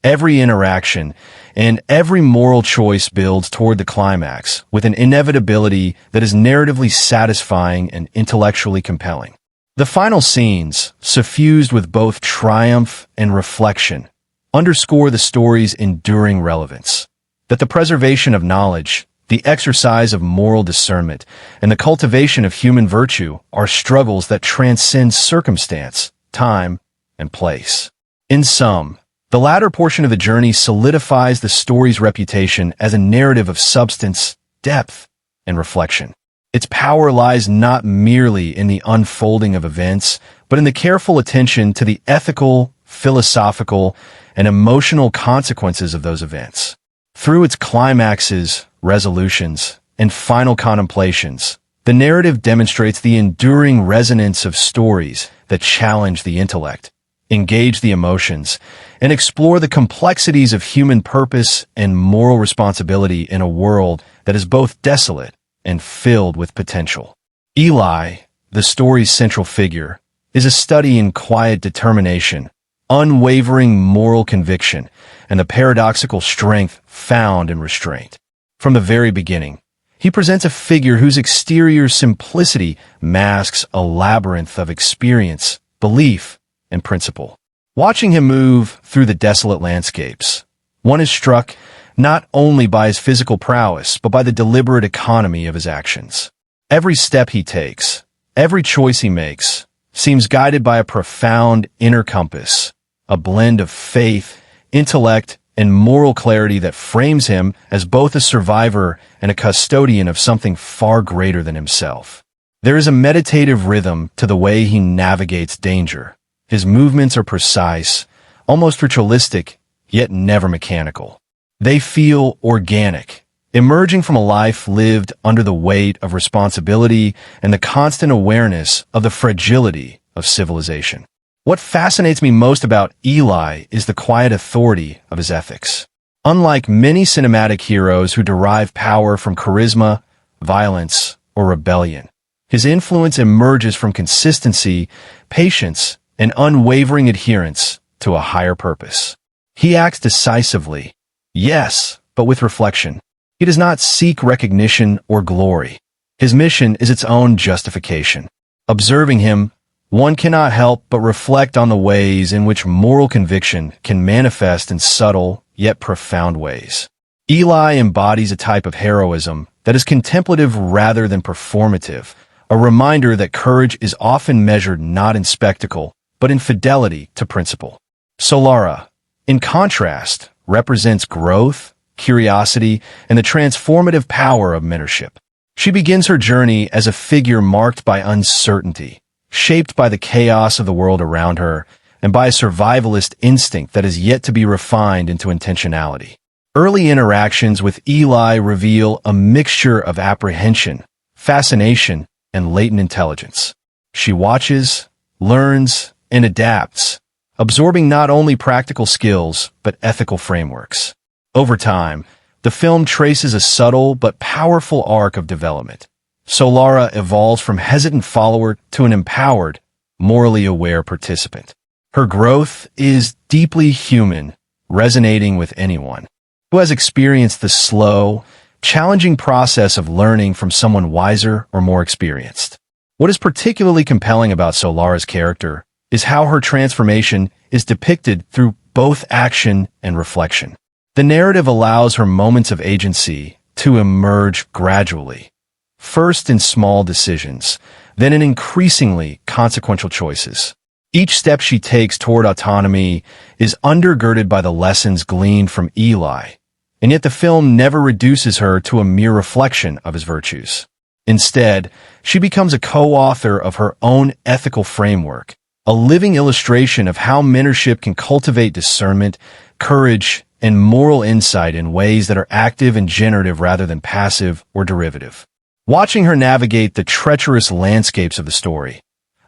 every interaction, and every moral choice builds toward the climax with an inevitability that is narratively satisfying and intellectually compelling. The final scenes, suffused with both triumph and reflection, underscore the story's enduring relevance. That the preservation of knowledge, the exercise of moral discernment, and the cultivation of human virtue are struggles that transcend circumstance, time, and place. In sum, the latter portion of the journey solidifies the story's reputation as a narrative of substance, depth, and reflection. Its power lies not merely in the unfolding of events, but in the careful attention to the ethical, philosophical, and emotional consequences of those events. Through its climaxes, resolutions, and final contemplations, the narrative demonstrates the enduring resonance of stories that challenge the intellect, engage the emotions, and explore the complexities of human purpose and moral responsibility in a world that is both desolate and filled with potential. Eli, the story's central figure, is a study in quiet determination, unwavering moral conviction, and the paradoxical strength found in restraint. From the very beginning, he presents a figure whose exterior simplicity masks a labyrinth of experience, belief, and principle. Watching him move through the desolate landscapes, one is struck not only by his physical prowess, but by the deliberate economy of his actions. Every step he takes, every choice he makes, seems guided by a profound inner compass, a blend of faith, intellect, and moral clarity that frames him as both a survivor and a custodian of something far greater than himself. There is a meditative rhythm to the way he navigates danger. His movements are precise, almost ritualistic, yet never mechanical. They feel organic, emerging from a life lived under the weight of responsibility and the constant awareness of the fragility of civilization. What fascinates me most about Eli is the quiet authority of his ethics. Unlike many cinematic heroes who derive power from charisma, violence, or rebellion, his influence emerges from consistency, patience, and unwavering adherence to a higher purpose. He acts decisively, yes, but with reflection. He does not seek recognition or glory. His mission is its own justification. Observing him, one cannot help but reflect on the ways in which moral conviction can manifest in subtle yet profound ways. Eli embodies a type of heroism that is contemplative rather than performative, a reminder that courage is often measured not in spectacle, but in fidelity to principle. Solara, in contrast, represents growth, curiosity, and the transformative power of mentorship. She begins her journey as a figure marked by uncertainty, shaped by the chaos of the world around her, and by a survivalist instinct that is yet to be refined into intentionality. Early interactions with Eli reveal a mixture of apprehension, fascination, and latent intelligence. She watches, learns, and adapts, absorbing not only practical skills, but ethical frameworks. Over time, the film traces a subtle but powerful arc of development. Solara evolves from hesitant follower to an empowered, morally aware participant. Her growth is deeply human, resonating with anyone who has experienced the slow, challenging process of learning from someone wiser or more experienced. What is particularly compelling about Solara's character is how her transformation is depicted through both action and reflection. The narrative allows her moments of agency to emerge gradually, first in small decisions, then in increasingly consequential choices. Each step she takes toward autonomy is undergirded by the lessons gleaned from Eli, and yet the film never reduces her to a mere reflection of his virtues. Instead, she becomes a co-author of her own ethical framework, a living illustration of how mentorship can cultivate discernment, courage, and moral insight in ways that are active and generative rather than passive or derivative. Watching her navigate the treacherous landscapes of the story,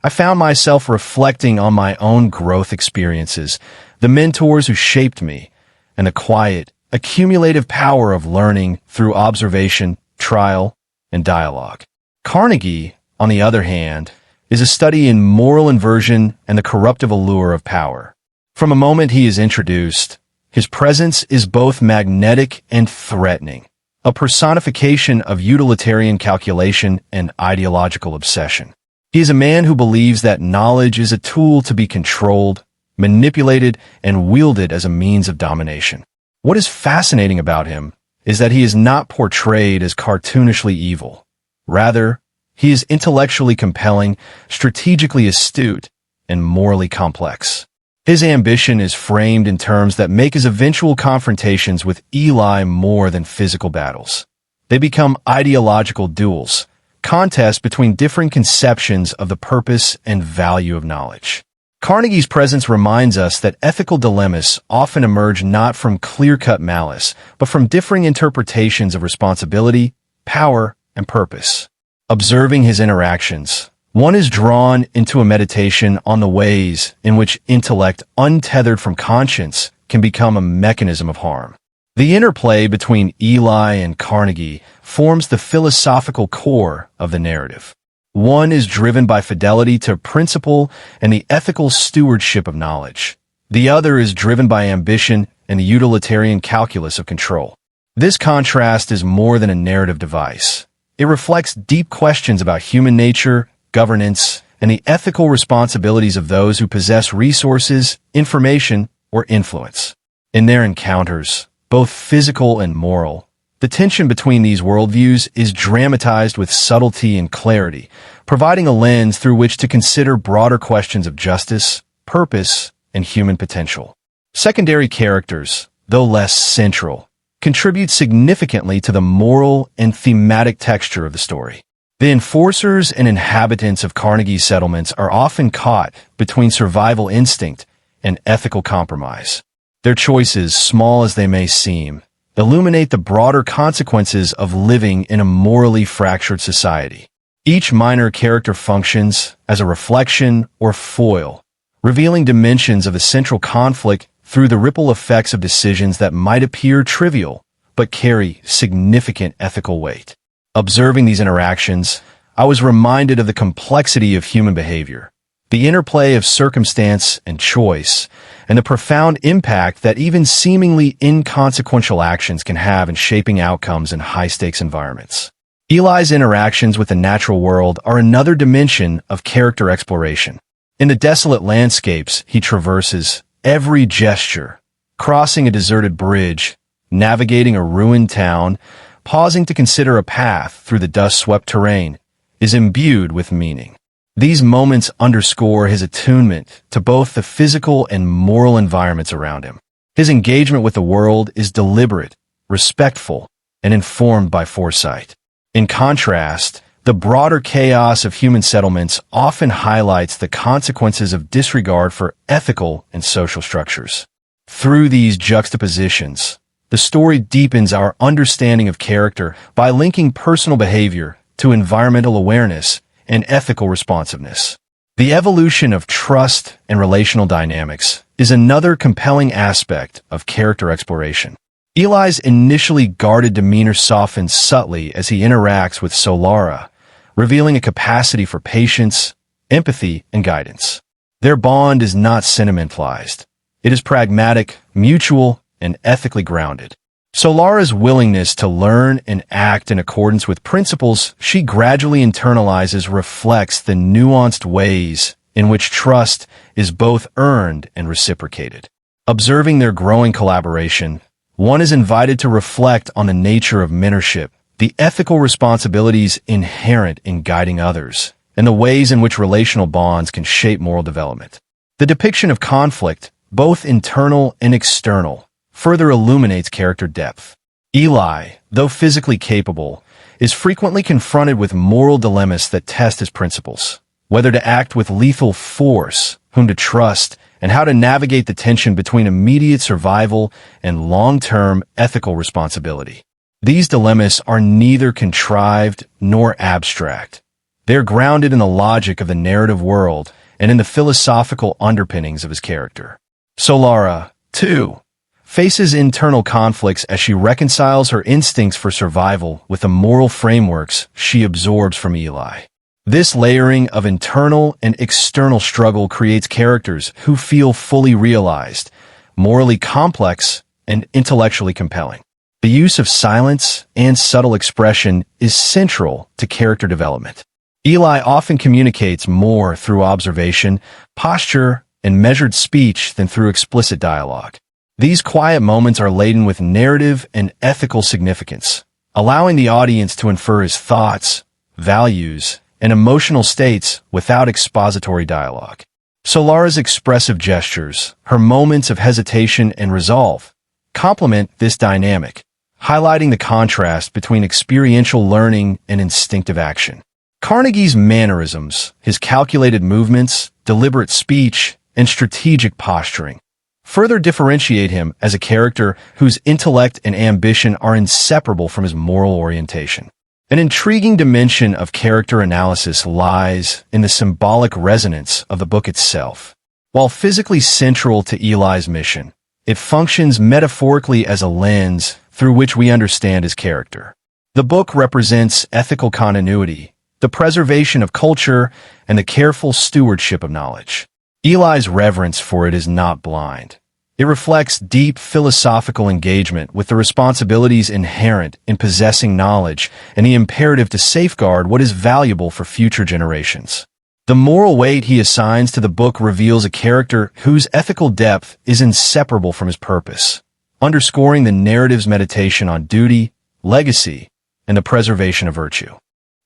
I found myself reflecting on my own growth experiences, the mentors who shaped me, and the quiet, accumulative power of learning through observation, trial, and dialogue. Carnegie, on the other hand, is a study in moral inversion and the corruptive allure of power. From a moment he is introduced, his presence is both magnetic and threatening, a personification of utilitarian calculation and ideological obsession. He is a man who believes that knowledge is a tool to be controlled, manipulated, and wielded as a means of domination. What is fascinating about him is that he is not portrayed as cartoonishly evil. Rather, he is intellectually compelling, strategically astute, and morally complex. His ambition is framed in terms that make his eventual confrontations with Eli more than physical battles. They become ideological duels, contests between differing conceptions of the purpose and value of knowledge. Carnegie's presence reminds us that ethical dilemmas often emerge not from clear-cut malice, but from differing interpretations of responsibility, power, and purpose. Observing his interactions, one is drawn into a meditation on the ways in which intellect untethered from conscience can become a mechanism of harm. The interplay between Eli and Carnegie forms the philosophical core of the narrative. One is driven by fidelity to principle and the ethical stewardship of knowledge. The other is driven by ambition and the utilitarian calculus of control. This contrast is more than a narrative device. It reflects deep questions about human nature, governance, and the ethical responsibilities of those who possess resources, information, or influence. In their encounters, both physical and moral, the tension between these worldviews is dramatized with subtlety and clarity, providing a lens through which to consider broader questions of justice, purpose, and human potential. Secondary characters, though less central, contribute significantly to the moral and thematic texture of the story. The enforcers and inhabitants of Carnegie's settlements are often caught between survival instinct and ethical compromise. Their choices, small as they may seem, illuminate the broader consequences of living in a morally fractured society. Each minor character functions as a reflection or foil, revealing dimensions of the central conflict through the ripple effects of decisions that might appear trivial but carry significant ethical weight. Observing these interactions, I was reminded of the complexity of human behavior, the interplay of circumstance and choice, and the profound impact that even seemingly inconsequential actions can have in shaping outcomes in high-stakes environments. Eli's interactions with the natural world are another dimension of character exploration. In the desolate landscapes he traverses, every gesture, crossing a deserted bridge, navigating a ruined town, pausing to consider a path through the dust-swept terrain, is imbued with meaning. These moments underscore his attunement to both the physical and moral environments around him. His engagement with the world is deliberate, respectful, and informed by foresight. In contrast, the broader chaos of human settlements often highlights the consequences of disregard for ethical and social structures. Through these juxtapositions, the story deepens our understanding of character by linking personal behavior to environmental awareness and ethical responsiveness. The evolution of trust and relational dynamics is another compelling aspect of character exploration. Eli's initially guarded demeanor softens subtly as he interacts with Solara, revealing a capacity for patience, empathy, and guidance. Their bond is not sentimentalized. It is pragmatic, mutual, and ethically grounded. Solara's willingness to learn and act in accordance with principles she gradually internalizes reflects the nuanced ways in which trust is both earned and reciprocated. Observing their growing collaboration, one is invited to reflect on the nature of mentorship, the ethical responsibilities inherent in guiding others, and the ways in which relational bonds can shape moral development. The depiction of conflict, both internal and external, further illuminates character depth. Eli, though physically capable, is frequently confronted with moral dilemmas that test his principles. Whether to act with lethal force, whom to trust, and how to navigate the tension between immediate survival and long-term ethical responsibility. These dilemmas are neither contrived nor abstract. They are grounded in the logic of the narrative world and in the philosophical underpinnings of his character. Solara, too, faces internal conflicts as she reconciles her instincts for survival with the moral frameworks she absorbs from Eli. This layering of internal and external struggle creates characters who feel fully realized, morally complex, and intellectually compelling. The use of silence and subtle expression is central to character development. Eli often communicates more through observation, posture, and measured speech than through explicit dialogue. These quiet moments are laden with narrative and ethical significance, allowing the audience to infer his thoughts, values, and emotional states without expository dialogue. Solara's expressive gestures, her moments of hesitation and resolve, complement this dynamic, highlighting the contrast between experiential learning and instinctive action. Carnegie's mannerisms, his calculated movements, deliberate speech, and strategic posturing, further differentiate him as a character whose intellect and ambition are inseparable from his moral orientation. An intriguing dimension of character analysis lies in the symbolic resonance of the book itself. While physically central to Eli's mission, it functions metaphorically as a lens through which we understand his character. The book represents ethical continuity, the preservation of culture, and the careful stewardship of knowledge. Eli's reverence for it is not blind. It reflects deep philosophical engagement with the responsibilities inherent in possessing knowledge and the imperative to safeguard what is valuable for future generations. The moral weight he assigns to the book reveals a character whose ethical depth is inseparable from his purpose, underscoring the narrative's meditation on duty, legacy, and the preservation of virtue.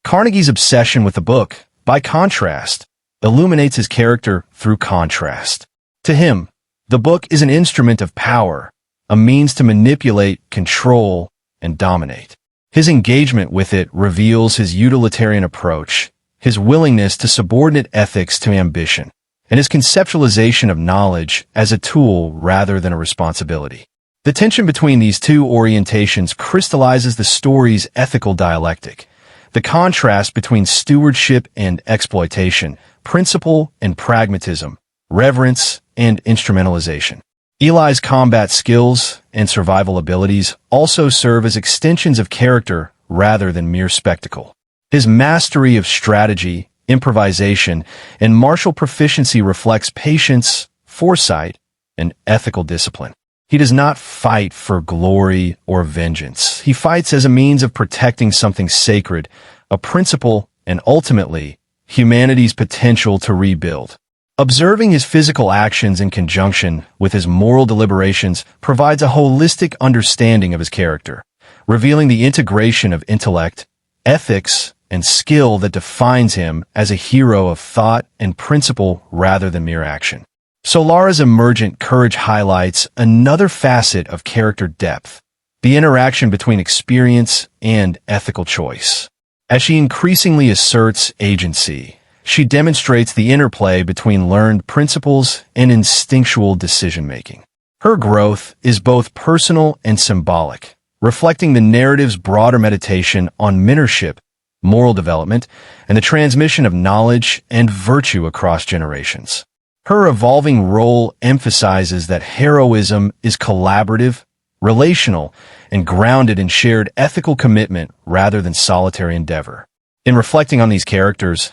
Carnegie's obsession with the book, by contrast, illuminates his character through contrast. To him, the book is an instrument of power, a means to manipulate, control, and dominate. His engagement with it reveals his utilitarian approach, his willingness to subordinate ethics to ambition, and his conceptualization of knowledge as a tool rather than a responsibility. The tension between these two orientations crystallizes the story's ethical dialectic, the contrast between stewardship and exploitation, principle and pragmatism, reverence and instrumentalization. Eli's combat skills and survival abilities also serve as extensions of character rather than mere spectacle. His mastery of strategy, improvisation, and martial proficiency reflects patience, foresight, and ethical discipline. He does not fight for glory or vengeance. He fights as a means of protecting something sacred, a principle, and ultimately, humanity's potential to rebuild. Observing his physical actions in conjunction with his moral deliberations provides a holistic understanding of his character, revealing the integration of intellect, ethics, and skill that defines him as a hero of thought and principle rather than mere action. Solara's emergent courage highlights another facet of character depth, the interaction between experience and ethical choice. As she increasingly asserts agency, she demonstrates the interplay between learned principles and instinctual decision-making. Her growth is both personal and symbolic, reflecting the narrative's broader meditation on mentorship, moral development, and the transmission of knowledge and virtue across generations. Her evolving role emphasizes that heroism is collaborative, relational, and grounded in shared ethical commitment rather than solitary endeavor. In reflecting on these characters,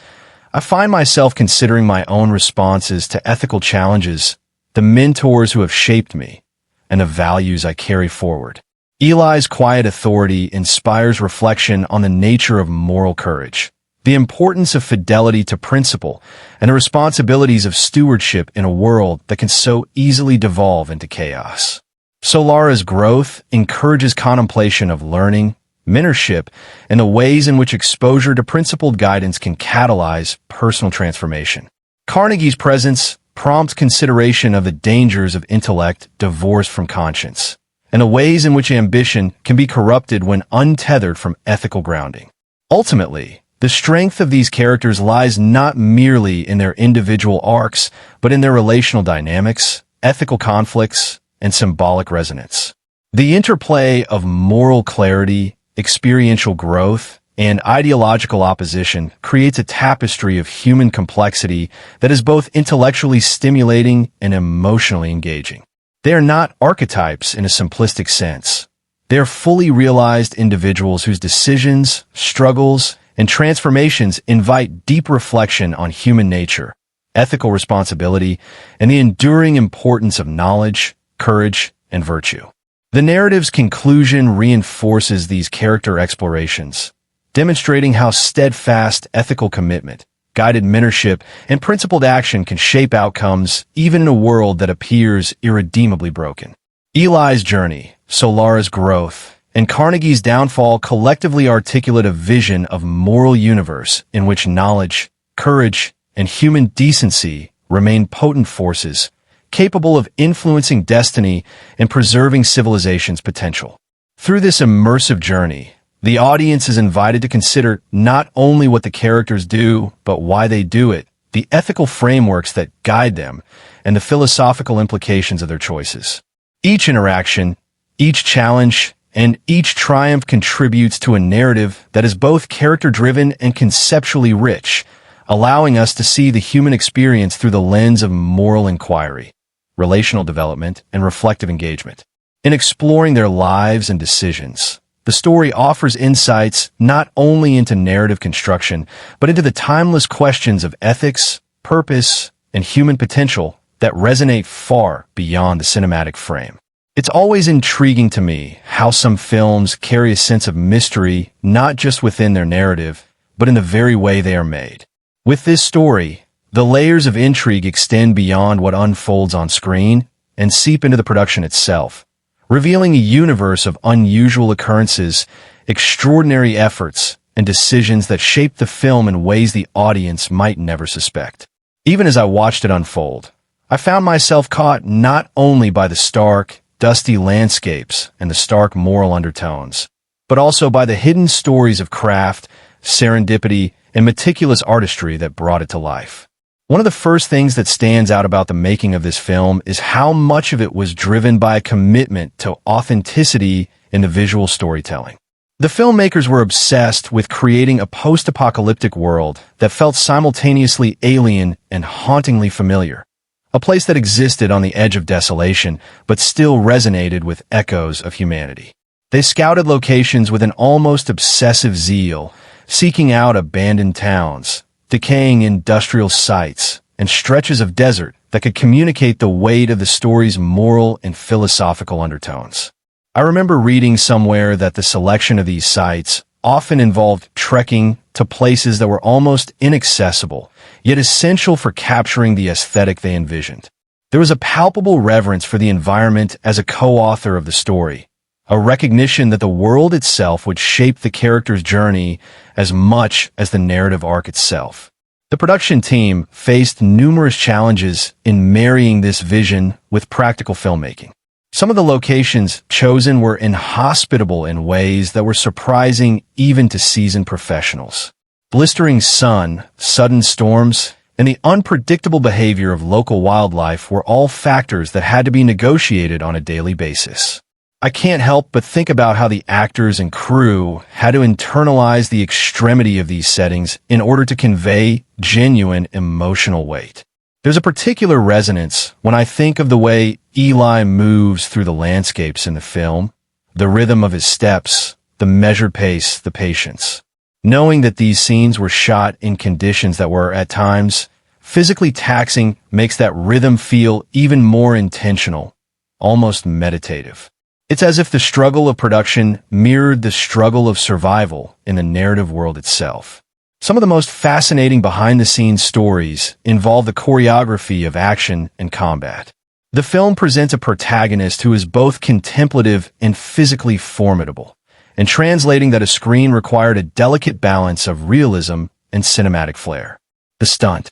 I find myself considering my own responses to ethical challenges, the mentors who have shaped me, and the values I carry forward. Eli's quiet authority inspires reflection on the nature of moral courage, the importance of fidelity to principle, and the responsibilities of stewardship in a world that can so easily devolve into chaos. Solara's growth encourages contemplation of learning, mentorship, and the ways in which exposure to principled guidance can catalyze personal transformation. Carnegie's presence prompts consideration of the dangers of intellect divorced from conscience, and the ways in which ambition can be corrupted when untethered from ethical grounding. Ultimately, the strength of these characters lies not merely in their individual arcs, but in their relational dynamics, ethical conflicts, and symbolic resonance. The interplay of moral clarity, experiential growth, and ideological opposition creates a tapestry of human complexity that is both intellectually stimulating and emotionally engaging. They are not archetypes in a simplistic sense. They are fully realized individuals whose decisions, struggles, and transformations invite deep reflection on human nature, ethical responsibility, and the enduring importance of knowledge, courage, and virtue. The narrative's conclusion reinforces these character explorations, demonstrating how steadfast ethical commitment, guided mentorship, and principled action can shape outcomes even in a world that appears irredeemably broken. Eli's journey, Solara's growth, and Carnegie's downfall collectively articulate a vision of moral universe in which knowledge, courage, and human decency remain potent forces, capable of influencing destiny and preserving civilization's potential. Through this immersive journey, the audience is invited to consider not only what the characters do, but why they do it, the ethical frameworks that guide them, and the philosophical implications of their choices. Each interaction, each challenge, and each triumph contributes to a narrative that is both character-driven and conceptually rich, allowing us to see the human experience through the lens of moral inquiry, relational development, and reflective engagement. In exploring their lives and decisions, the story offers insights not only into narrative construction, but into the timeless questions of ethics, purpose, and human potential that resonate far beyond the cinematic frame. It's always intriguing to me how some films carry a sense of mystery not just within their narrative, but in the very way they are made. With this story, the layers of intrigue extend beyond what unfolds on screen and seep into the production itself, revealing a universe of unusual occurrences, extraordinary efforts, and decisions that shape the film in ways the audience might never suspect. Even as I watched it unfold, I found myself caught not only by the stark, dusty landscapes and the stark moral undertones, but also by the hidden stories of craft, serendipity, and meticulous artistry that brought it to life. One of the first things that stands out about the making of this film is how much of it was driven by a commitment to authenticity in the visual storytelling. The filmmakers were obsessed with creating a post-apocalyptic world that felt simultaneously alien and hauntingly familiar, a place that existed on the edge of desolation but still resonated with echoes of humanity. They scouted locations with an almost obsessive zeal, seeking out abandoned towns, decaying industrial sites, and stretches of desert that could communicate the weight of the story's moral and philosophical undertones. I remember reading somewhere that the selection of these sites often involved trekking to places that were almost inaccessible, yet essential for capturing the aesthetic they envisioned. There was a palpable reverence for the environment as a co-author of the story, a recognition that the world itself would shape the character's journey as much as the narrative arc itself. The production team faced numerous challenges in marrying this vision with practical filmmaking. Some of the locations chosen were inhospitable in ways that were surprising even to seasoned professionals. Blistering sun, sudden storms, and the unpredictable behavior of local wildlife were all factors that had to be negotiated on a daily basis. I can't help but think about how the actors and crew had to internalize the extremity of these settings in order to convey genuine emotional weight. There's a particular resonance when I think of the way Eli moves through the landscapes in the film, the rhythm of his steps, the measured pace, the patience. Knowing that these scenes were shot in conditions that were, at times, physically taxing makes that rhythm feel even more intentional, almost meditative. It's as if the struggle of production mirrored the struggle of survival in the narrative world itself. Some of the most fascinating behind-the-scenes stories involve the choreography of action and combat. The film presents a protagonist who is both contemplative and physically formidable, and translating that a screen required a delicate balance of realism and cinematic flair. The stunt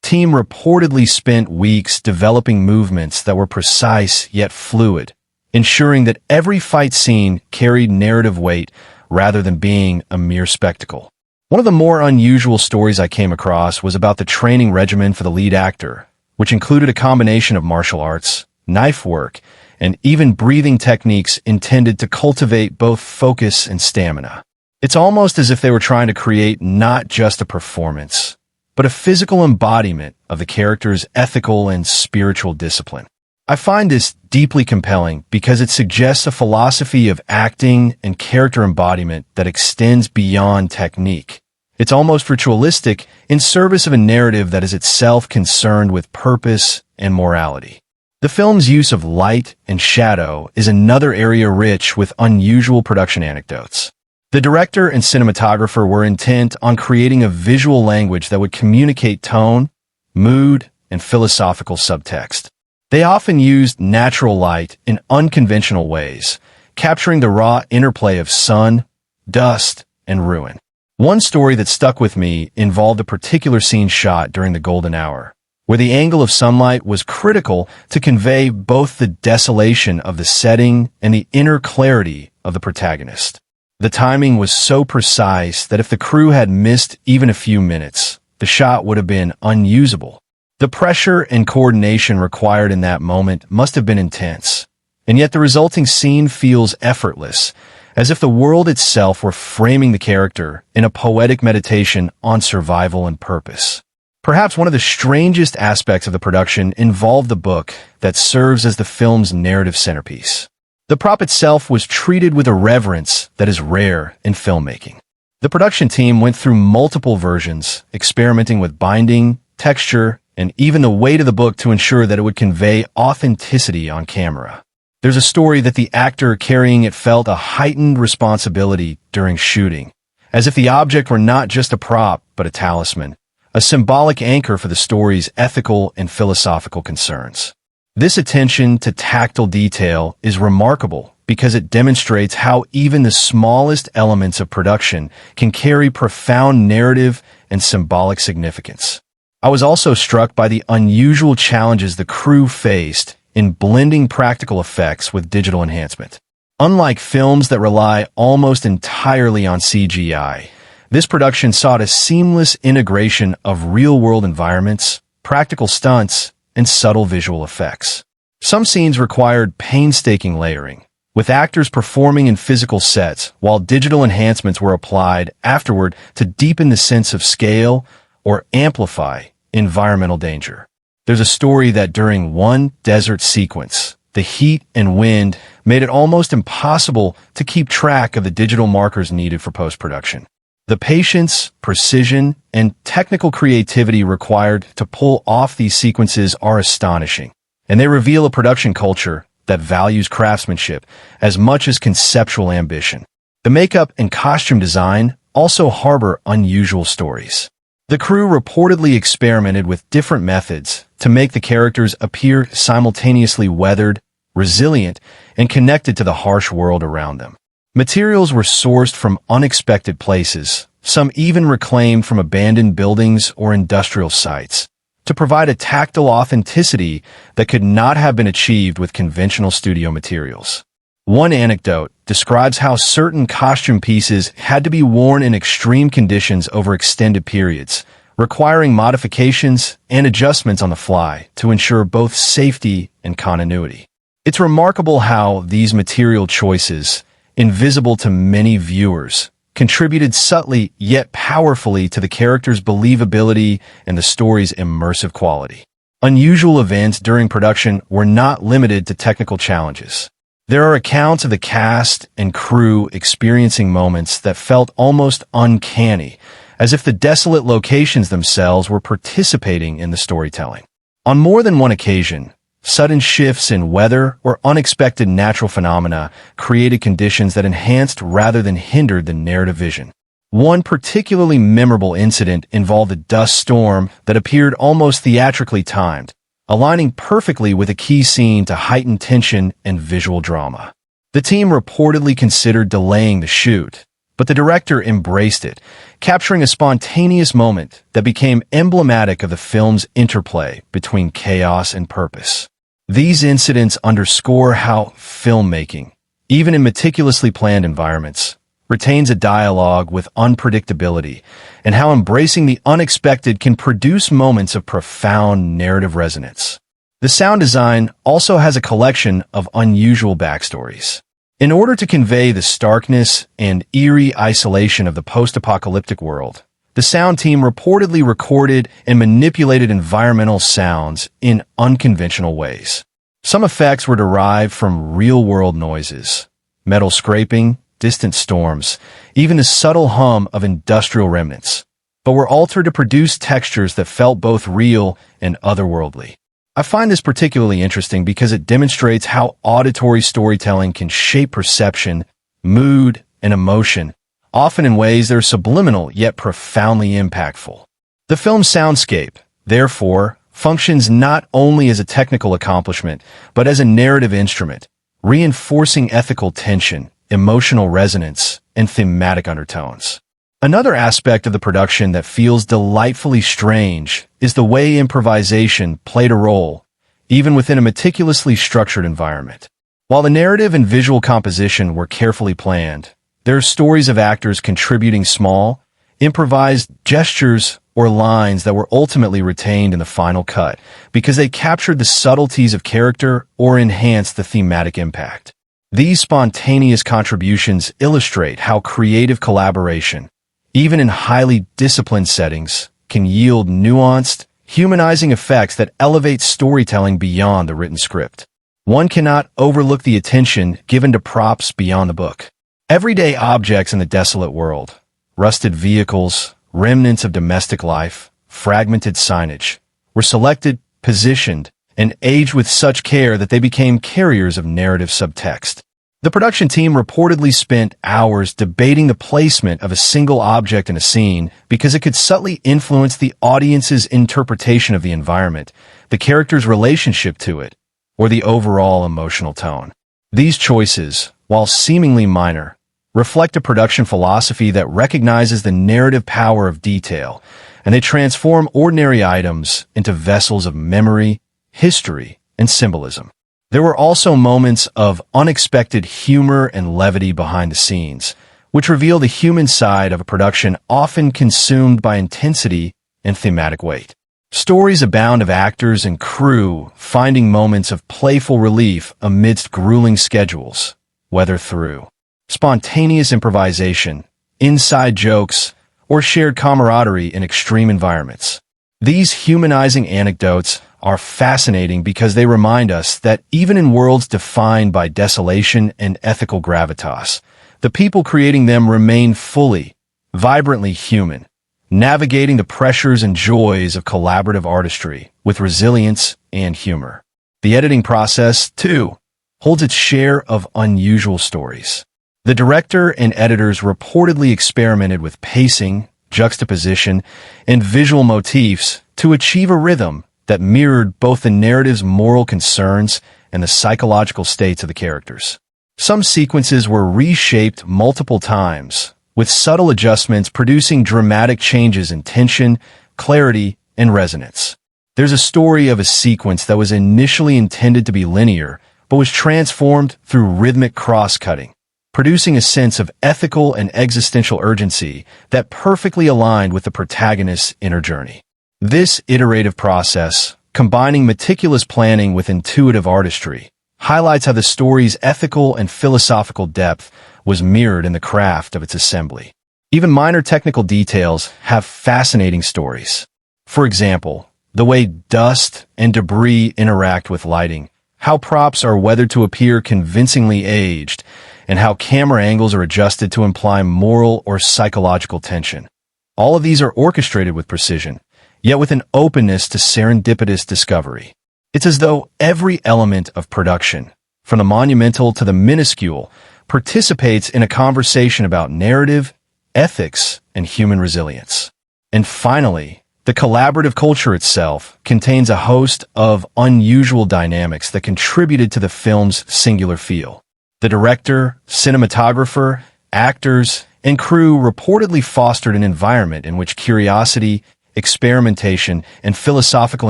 team reportedly spent weeks developing movements that were precise yet fluid, ensuring that every fight scene carried narrative weight rather than being a mere spectacle. One of the more unusual stories I came across was about the training regimen for the lead actor, which included a combination of martial arts, knife work, and even breathing techniques intended to cultivate both focus and stamina. It's almost as if they were trying to create not just a performance, but a physical embodiment of the character's ethical and spiritual discipline. I find this deeply compelling because it suggests a philosophy of acting and character embodiment that extends beyond technique. It's almost ritualistic in service of a narrative that is itself concerned with purpose and morality. The film's use of light and shadow is another area rich with unusual production anecdotes. The director and cinematographer were intent on creating a visual language that would communicate tone, mood, and philosophical subtext. They often used natural light in unconventional ways, capturing the raw interplay of sun, dust, and ruin. One story that stuck with me involved a particular scene shot during the golden hour, where the angle of sunlight was critical to convey both the desolation of the setting and the inner clarity of the protagonist. The timing was so precise that if the crew had missed even a few minutes, the shot would have been unusable. The pressure and coordination required in that moment must have been intense, and yet the resulting scene feels effortless, as if the world itself were framing the character in a poetic meditation on survival and purpose. Perhaps one of the strangest aspects of the production involved the book that serves as the film's narrative centerpiece. The prop itself was treated with a reverence that is rare in filmmaking. The production team went through multiple versions, experimenting with binding, texture, and even the weight of the book to ensure that it would convey authenticity on camera. There's a story that the actor carrying it felt a heightened responsibility during shooting, as if the object were not just a prop, but a talisman, a symbolic anchor for the story's ethical and philosophical concerns. This attention to tactile detail is remarkable because it demonstrates how even the smallest elements of production can carry profound narrative and symbolic significance. I was also struck by the unusual challenges the crew faced in blending practical effects with digital enhancement. Unlike films that rely almost entirely on CGI, this production sought a seamless integration of real-world environments, practical stunts, and subtle visual effects. Some scenes required painstaking layering, with actors performing in physical sets while digital enhancements were applied afterward to deepen the sense of scale or amplify environmental danger. There's a story that during one desert sequence, the heat and wind made it almost impossible to keep track of the digital markers needed for post-production. The patience, precision, and technical creativity required to pull off these sequences are astonishing, and they reveal a production culture that values craftsmanship as much as conceptual ambition. The makeup and costume design also harbor unusual stories. The crew reportedly experimented with different methods to make the characters appear simultaneously weathered, resilient, and connected to the harsh world around them. Materials were sourced from unexpected places, some even reclaimed from abandoned buildings or industrial sites, to provide a tactile authenticity that could not have been achieved with conventional studio materials. One anecdote describes how certain costume pieces had to be worn in extreme conditions over extended periods, requiring modifications and adjustments on the fly to ensure both safety and continuity. It's remarkable how these material choices, invisible to many viewers, contributed subtly yet powerfully to the character's believability and the story's immersive quality. Unusual events during production were not limited to technical challenges. There are accounts of the cast and crew experiencing moments that felt almost uncanny, as if the desolate locations themselves were participating in the storytelling. On more than one occasion, sudden shifts in weather or unexpected natural phenomena created conditions that enhanced rather than hindered the narrative vision. One particularly memorable incident involved a dust storm that appeared almost theatrically timed, aligning perfectly with a key scene to heighten tension and visual drama. The team reportedly considered delaying the shoot, but the director embraced it, capturing a spontaneous moment that became emblematic of the film's interplay between chaos and purpose. These incidents underscore how filmmaking, even in meticulously planned environments, retains a dialogue with unpredictability, and how embracing the unexpected can produce moments of profound narrative resonance. The sound design also has a collection of unusual backstories. In order to convey the starkness and eerie isolation of the post-apocalyptic world, the sound team reportedly recorded and manipulated environmental sounds in unconventional ways. Some effects were derived from real-world noises, metal scraping, distant storms, even the subtle hum of industrial remnants, but were altered to produce textures that felt both real and otherworldly. I find this particularly interesting because it demonstrates how auditory storytelling can shape perception, mood, and emotion, often in ways that are subliminal yet profoundly impactful. The film's soundscape, therefore, functions not only as a technical accomplishment, but as a narrative instrument, reinforcing ethical tension, emotional resonance, and thematic undertones. Another aspect of the production that feels delightfully strange is the way improvisation played a role, even within a meticulously structured environment. While the narrative and visual composition were carefully planned, there are stories of actors contributing small, improvised gestures or lines that were ultimately retained in the final cut because they captured the subtleties of character or enhanced the thematic impact. These spontaneous contributions illustrate how creative collaboration, even in highly disciplined settings, can yield nuanced, humanizing effects that elevate storytelling beyond the written script. One cannot overlook the attention given to props beyond the book. Everyday objects in the desolate world, rusted vehicles, remnants of domestic life, fragmented signage, were selected, positioned, and aged with such care that they became carriers of narrative subtext. The production team reportedly spent hours debating the placement of a single object in a scene because it could subtly influence the audience's interpretation of the environment, the character's relationship to it, or the overall emotional tone. These choices, while seemingly minor, reflect a production philosophy that recognizes the narrative power of detail, and they transform ordinary items into vessels of memory, history, and symbolism. There were also moments of unexpected humor and levity behind the scenes, which reveal the human side of a production often consumed by intensity and thematic weight. Stories abound of actors and crew finding moments of playful relief amidst grueling schedules, whether through spontaneous improvisation, inside jokes, or shared camaraderie in extreme environments. These humanizing anecdotes are fascinating because they remind us that even in worlds defined by desolation and ethical gravitas, the people creating them remain fully, vibrantly human, navigating the pressures and joys of collaborative artistry with resilience and humor. The editing process, too, holds its share of unusual stories. The director and editors reportedly experimented with pacing, juxtaposition, and visual motifs to achieve a rhythm that mirrored both the narrative's moral concerns and the psychological states of the characters. Some sequences were reshaped multiple times, with subtle adjustments producing dramatic changes in tension, clarity, and resonance. There's a story of a sequence that was initially intended to be linear, but was transformed through rhythmic cross-cutting, producing a sense of ethical and existential urgency that perfectly aligned with the protagonist's inner journey. This iterative process, combining meticulous planning with intuitive artistry, highlights how the story's ethical and philosophical depth was mirrored in the craft of its assembly. Even minor technical details have fascinating stories. For example, the way dust and debris interact with lighting, how props are weathered to appear convincingly aged, and how camera angles are adjusted to imply moral or psychological tension. All of these are orchestrated with precision, yet with an openness to serendipitous discovery. It's as though every element of production, from the monumental to the minuscule, participates in a conversation about narrative, ethics, and human resilience. And finally, the collaborative culture itself contains a host of unusual dynamics that contributed to the film's singular feel. The director, cinematographer, actors, and crew reportedly fostered an environment in which curiosity, experimentation, and philosophical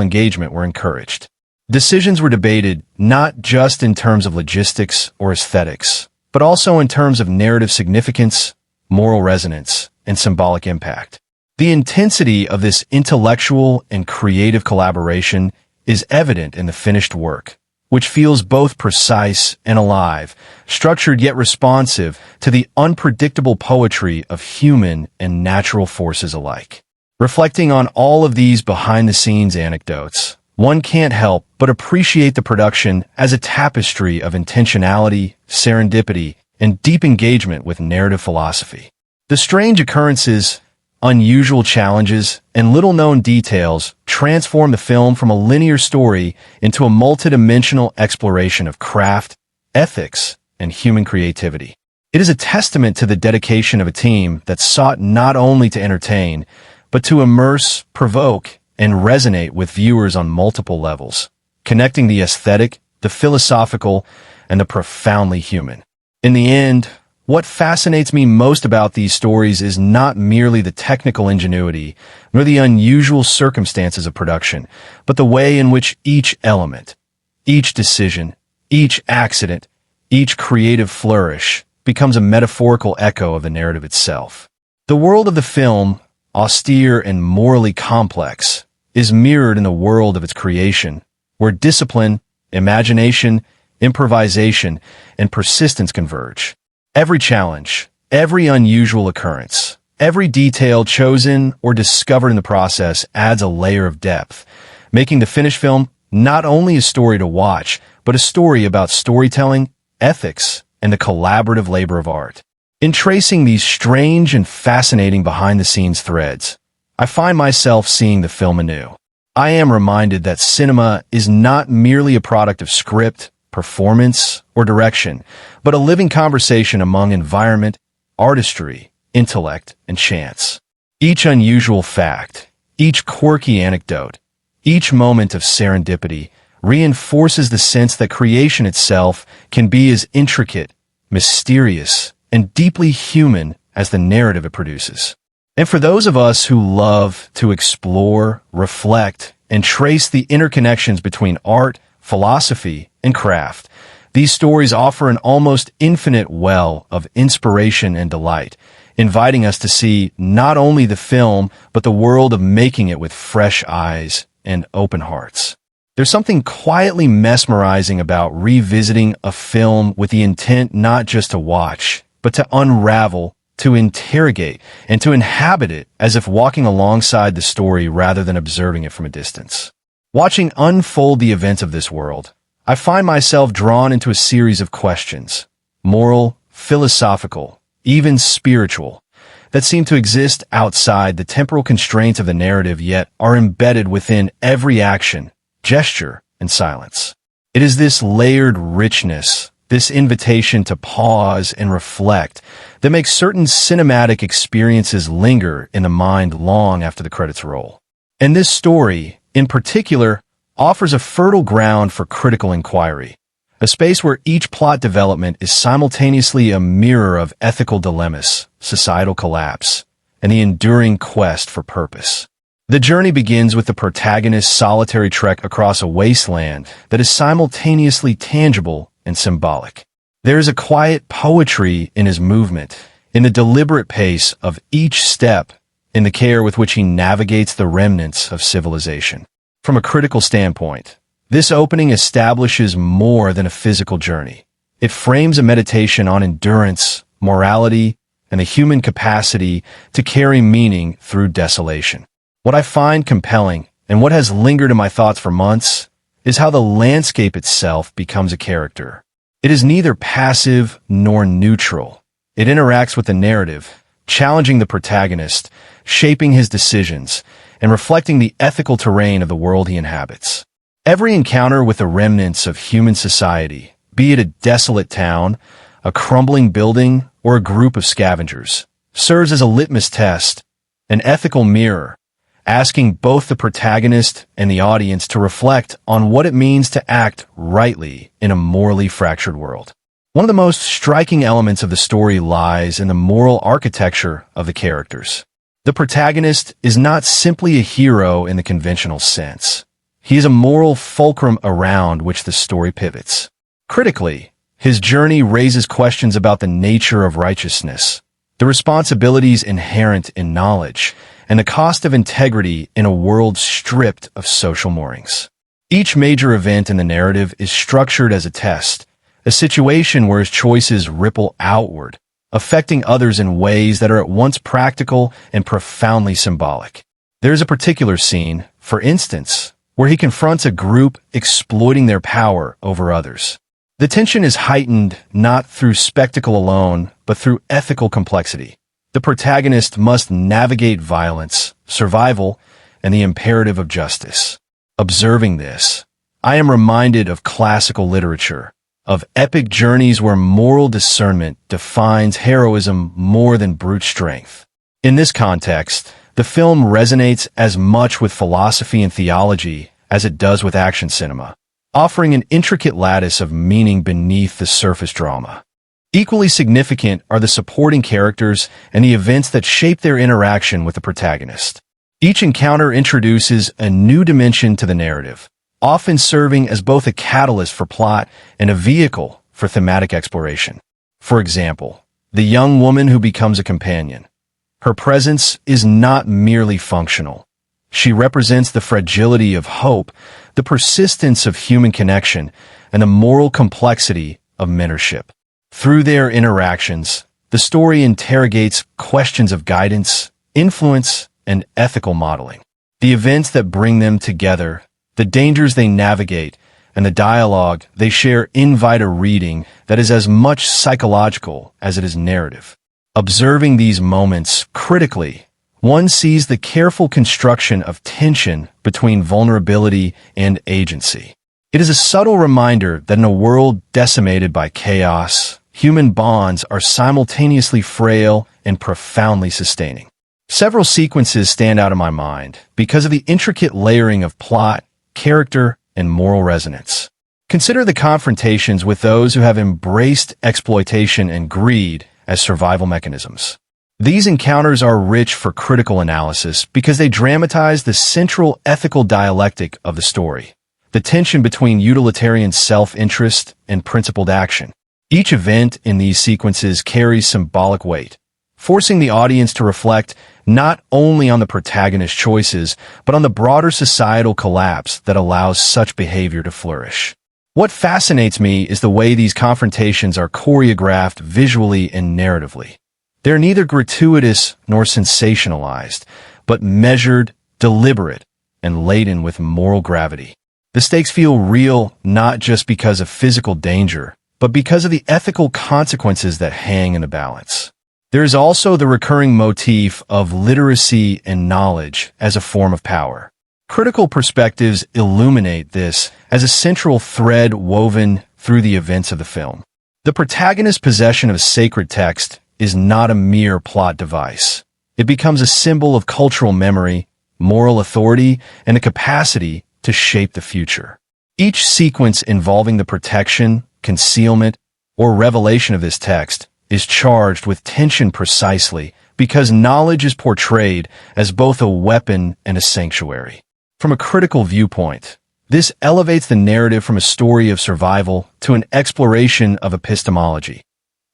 engagement were encouraged. Decisions were debated not just in terms of logistics or aesthetics, but also in terms of narrative significance, moral resonance, and symbolic impact. The intensity of this intellectual and creative collaboration is evident in the finished work, which feels both precise and alive, structured yet responsive to the unpredictable poetry of human and natural forces alike. Reflecting on all of these behind-the-scenes anecdotes, one can't help but appreciate the production as a tapestry of intentionality, serendipity, and deep engagement with narrative philosophy. The strange occurrences, unusual challenges, and little-known details transform the film from a linear story into a multidimensional exploration of craft, ethics, and human creativity. It is a testament to the dedication of a team that sought not only to entertain, but to immerse, provoke, and resonate with viewers on multiple levels, connecting the aesthetic, the philosophical, and the profoundly human. In the end, what fascinates me most about these stories is not merely the technical ingenuity, nor the unusual circumstances of production, but the way in which each element, each decision, each accident, each creative flourish becomes a metaphorical echo of the narrative itself. The world of the film, austere and morally complex, is mirrored in the world of its creation, where discipline, imagination, improvisation, and persistence converge. Every challenge, every unusual occurrence, every detail chosen or discovered in the process adds a layer of depth, making the finished film not only a story to watch, but a story about storytelling, ethics, and the collaborative labor of art. In tracing these strange and fascinating behind-the-scenes threads, I find myself seeing the film anew. I am reminded that cinema is not merely a product of script, performance, or direction, but a living conversation among environment, artistry, intellect, and chance. Each unusual fact, each quirky anecdote, each moment of serendipity reinforces the sense that creation itself can be as intricate, mysterious, and deeply human as the narrative it produces. And for those of us who love to explore, reflect, and trace the interconnections between art, philosophy, and craft, these stories offer an almost infinite well of inspiration and delight, inviting us to see not only the film, but the world of making it with fresh eyes and open hearts. There's something quietly mesmerizing about revisiting a film with the intent not just to watch, but to unravel, to interrogate, and to inhabit it as if walking alongside the story rather than observing it from a distance. Watching unfold the events of this world, I find myself drawn into a series of questions, moral, philosophical, even spiritual, that seem to exist outside the temporal constraints of the narrative yet are embedded within every action, gesture, and silence. It is this layered richness, this invitation to pause and reflect, that makes certain cinematic experiences linger in the mind long after the credits roll. And this story, in particular, offers a fertile ground for critical inquiry, a space where each plot development is simultaneously a mirror of ethical dilemmas, societal collapse, and the enduring quest for purpose. The journey begins with the protagonist's solitary trek across a wasteland that is simultaneously tangible and symbolic. There is a quiet poetry in his movement, in the deliberate pace of each step, in the care with which he navigates the remnants of civilization. From a critical standpoint, this opening establishes more than a physical journey. It frames a meditation on endurance, morality, and the human capacity to carry meaning through desolation. What I find compelling, and what has lingered in my thoughts for months, is how the landscape itself becomes a character. It is neither passive nor neutral. It interacts with the narrative, challenging the protagonist, shaping his decisions, and reflecting the ethical terrain of the world he inhabits. Every encounter with the remnants of human society, be it a desolate town, a crumbling building, or a group of scavengers, serves as a litmus test, an ethical mirror, asking both the protagonist and the audience to reflect on what it means to act rightly in a morally fractured world. One of the most striking elements of the story lies in the moral architecture of the characters. The protagonist is not simply a hero in the conventional sense. He is a moral fulcrum around which the story pivots. Critically, his journey raises questions about the nature of righteousness, the responsibilities inherent in knowledge, and the cost of integrity in a world stripped of social moorings. Each major event in the narrative is structured as a test, a situation where his choices ripple outward, affecting others in ways that are at once practical and profoundly symbolic. There is a particular scene, for instance, where he confronts a group exploiting their power over others. The tension is heightened not through spectacle alone, but through ethical complexity. The protagonist must navigate violence, survival, and the imperative of justice. Observing this, I am reminded of classical literature, of epic journeys where moral discernment defines heroism more than brute strength. In this context, the film resonates as much with philosophy and theology as it does with action cinema, offering an intricate lattice of meaning beneath the surface drama. Equally significant are the supporting characters and the events that shape their interaction with the protagonist. Each encounter introduces a new dimension to the narrative, often serving as both a catalyst for plot and a vehicle for thematic exploration. For example, the young woman who becomes a companion. Her presence is not merely functional. She represents the fragility of hope, the persistence of human connection, and the moral complexity of mentorship. Through their interactions, the story interrogates questions of guidance, influence, and ethical modeling. The events that bring them together, the dangers they navigate, and the dialogue they share invite a reading that is as much psychological as it is narrative. Observing these moments critically, one sees the careful construction of tension between vulnerability and agency. It is a subtle reminder that in a world decimated by chaos, human bonds are simultaneously frail and profoundly sustaining. Several sequences stand out in my mind because of the intricate layering of plot, character, and moral resonance. Consider the confrontations with those who have embraced exploitation and greed as survival mechanisms. These encounters are rich for critical analysis because they dramatize the central ethical dialectic of the story, the tension between utilitarian self-interest and principled action. Each event in these sequences carries symbolic weight, forcing the audience to reflect not only on the protagonist's choices, but on the broader societal collapse that allows such behavior to flourish. What fascinates me is the way these confrontations are choreographed visually and narratively. They're neither gratuitous nor sensationalized, but measured, deliberate, and laden with moral gravity. The stakes feel real not just because of physical danger, but because of the ethical consequences that hang in the balance. There is also the recurring motif of literacy and knowledge as a form of power. Critical perspectives illuminate this as a central thread woven through the events of the film. The protagonist's possession of sacred text is not a mere plot device. It becomes a symbol of cultural memory, moral authority, and a capacity to shape the future. Each sequence involving the protection, concealment, or revelation of this text is charged with tension precisely because knowledge is portrayed as both a weapon and a sanctuary. From a critical viewpoint, this elevates the narrative from a story of survival to an exploration of epistemology.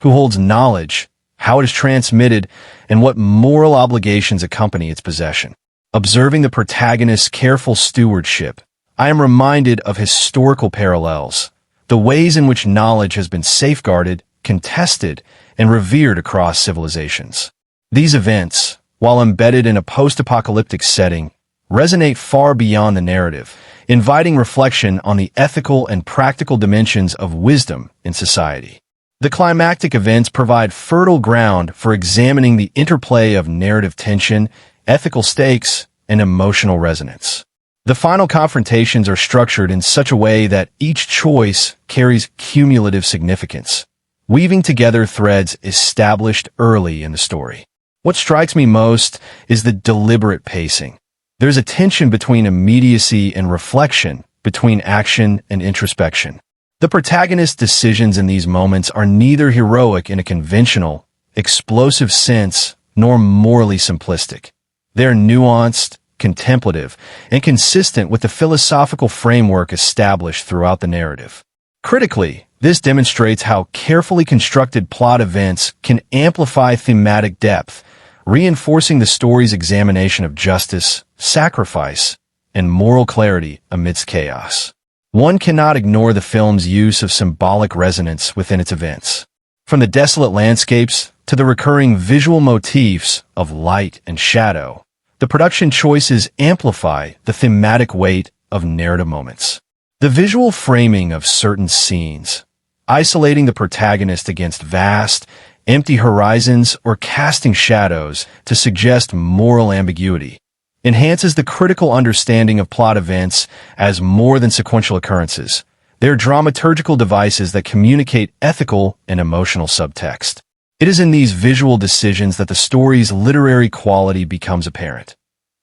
Who holds knowledge, how it is transmitted, and what moral obligations accompany its possession. Observing the protagonist's careful stewardship, I am reminded of historical parallels, the ways in which knowledge has been safeguarded, contested, and revered across civilizations. These events, while embedded in a post-apocalyptic setting, resonate far beyond the narrative, inviting reflection on the ethical and practical dimensions of wisdom in society. The climactic events provide fertile ground for examining the interplay of narrative tension, ethical stakes, and emotional resonance. The final confrontations are structured in such a way that each choice carries cumulative significance, weaving together threads established early in the story. What strikes me most is the deliberate pacing. There's a tension between immediacy and reflection, between action and introspection. The protagonist's decisions in these moments are neither heroic in a conventional, explosive sense, nor morally simplistic. They're nuanced, contemplative, and consistent with the philosophical framework established throughout the narrative. Critically, this demonstrates how carefully constructed plot events can amplify thematic depth, reinforcing the story's examination of justice, sacrifice, and moral clarity amidst chaos. One cannot ignore the film's use of symbolic resonance within its events. From the desolate landscapes to the recurring visual motifs of light and shadow, the production choices amplify the thematic weight of narrative moments. The visual framing of certain scenes, isolating the protagonist against vast, empty horizons or casting shadows to suggest moral ambiguity, enhances the critical understanding of plot events as more than sequential occurrences, They are dramaturgical devices that communicate ethical and emotional subtext. It is in these visual decisions that the story's literary quality becomes apparent.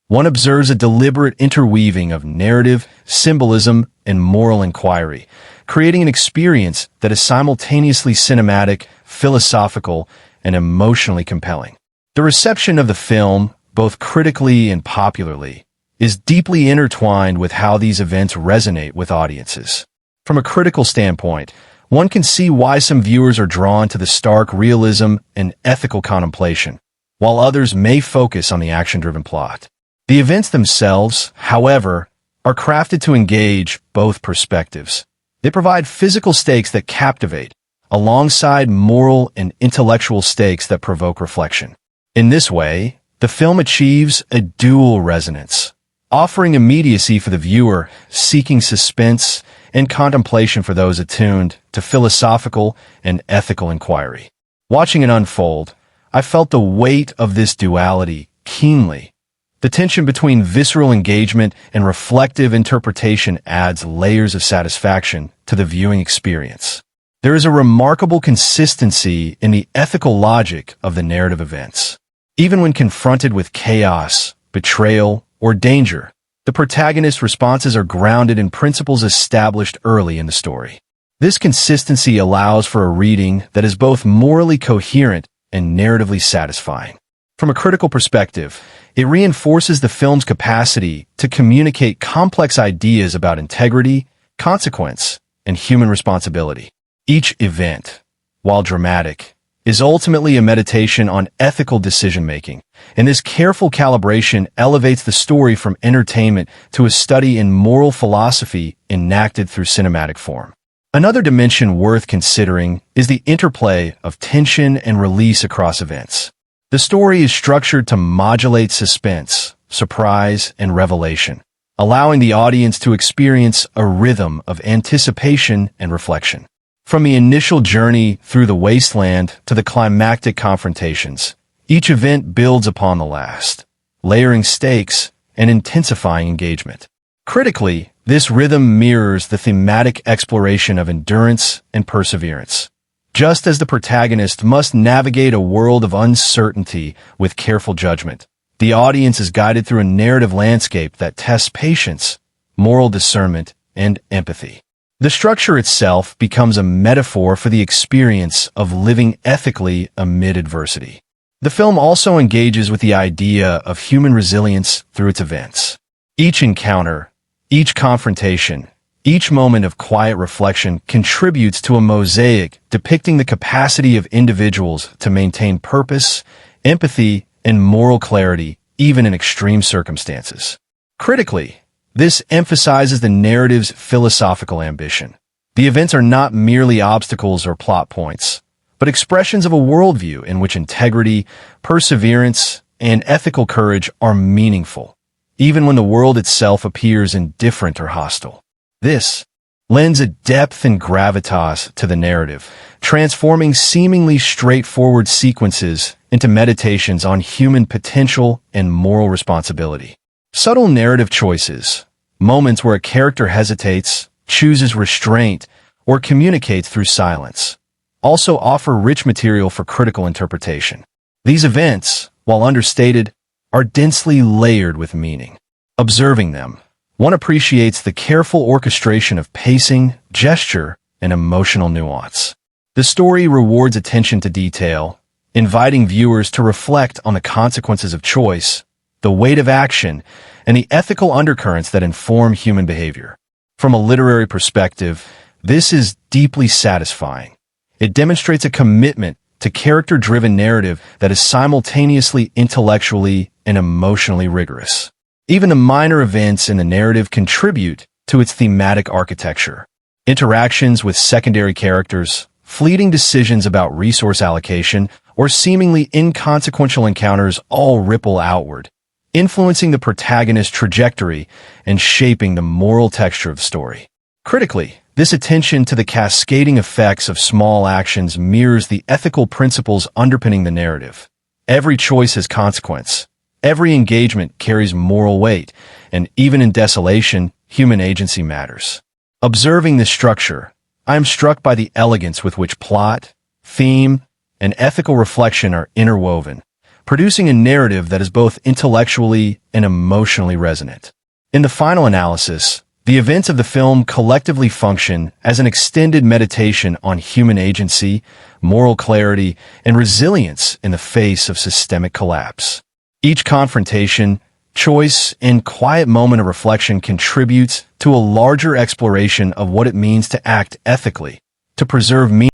One observes a deliberate interweaving of narrative, symbolism, and moral inquiry, creating an experience that is simultaneously cinematic, philosophical, and emotionally compelling. The reception of the film, both critically and popularly, is deeply intertwined with how these events resonate with audiences. From a critical standpoint, one can see why some viewers are drawn to the stark realism and ethical contemplation, while others may focus on the action-driven plot. The events themselves, however, are crafted to engage both perspectives. They provide physical stakes that captivate, alongside moral and intellectual stakes that provoke reflection. In this way, the film achieves a dual resonance, offering immediacy for the viewer, seeking suspense and contemplation for those attuned to philosophical and ethical inquiry. Watching it unfold, I felt the weight of this duality keenly. The tension between visceral engagement and reflective interpretation adds layers of satisfaction to the viewing experience. There is a remarkable consistency in the ethical logic of the narrative events. Even when confronted with chaos, betrayal, or danger, the protagonist's responses are grounded in principles established early in the story. This consistency allows for a reading that is both morally coherent and narratively satisfying. From a critical perspective, it reinforces the film's capacity to communicate complex ideas about integrity, consequence, and human responsibility. Each event, while dramatic, is ultimately a meditation on ethical decision-making, and this careful calibration elevates the story from entertainment to a study in moral philosophy enacted through cinematic form. Another dimension worth considering is the interplay of tension and release across events. The story is structured to modulate suspense, surprise, and revelation, allowing the audience to experience a rhythm of anticipation and reflection. From the initial journey through the wasteland to the climactic confrontations, each event builds upon the last, layering stakes and intensifying engagement. Critically, this rhythm mirrors the thematic exploration of endurance and perseverance. Just as the protagonist must navigate a world of uncertainty with careful judgment, the audience is guided through a narrative landscape that tests patience, moral discernment, and empathy. The structure itself becomes a metaphor for the experience of living ethically amid adversity. The film also engages with the idea of human resilience through its events. Each encounter, each confrontation, each moment of quiet reflection contributes to a mosaic depicting the capacity of individuals to maintain purpose, empathy, and moral clarity even in extreme circumstances. Critically, this emphasizes the narrative's philosophical ambition. The events are not merely obstacles or plot points, but expressions of a worldview in which integrity, perseverance, and ethical courage are meaningful, even when the world itself appears indifferent or hostile. This lends a depth and gravitas to the narrative, transforming seemingly straightforward sequences into meditations on human potential and moral responsibility. Subtle narrative choices, moments where a character hesitates, chooses restraint, or communicates through silence, also offer rich material for critical interpretation. These events, while understated, are densely layered with meaning. Observing them, one appreciates the careful orchestration of pacing, gesture, and emotional nuance. The story rewards attention to detail, inviting viewers to reflect on the consequences of choice, the weight of action, and the ethical undercurrents that inform human behavior. From a literary perspective, this is deeply satisfying. It demonstrates a commitment to character-driven narrative that is simultaneously intellectually and emotionally rigorous. Even the minor events in the narrative contribute to its thematic architecture. Interactions with secondary characters, fleeting decisions about resource allocation, or seemingly inconsequential encounters all ripple outward, influencing the protagonist's trajectory and shaping the moral texture of the story. Critically, this attention to the cascading effects of small actions mirrors the ethical principles underpinning the narrative. Every choice has consequence. Every engagement carries moral weight, and even in desolation, human agency matters. Observing this structure, I am struck by the elegance with which plot, theme, and ethical reflection are interwoven, producing a narrative that is both intellectually and emotionally resonant. In the final analysis, the events of the film collectively function as an extended meditation on human agency, moral clarity, and resilience in the face of systemic collapse. Each confrontation, choice, and quiet moment of reflection contributes to a larger exploration of what it means to act ethically, to preserve meaning,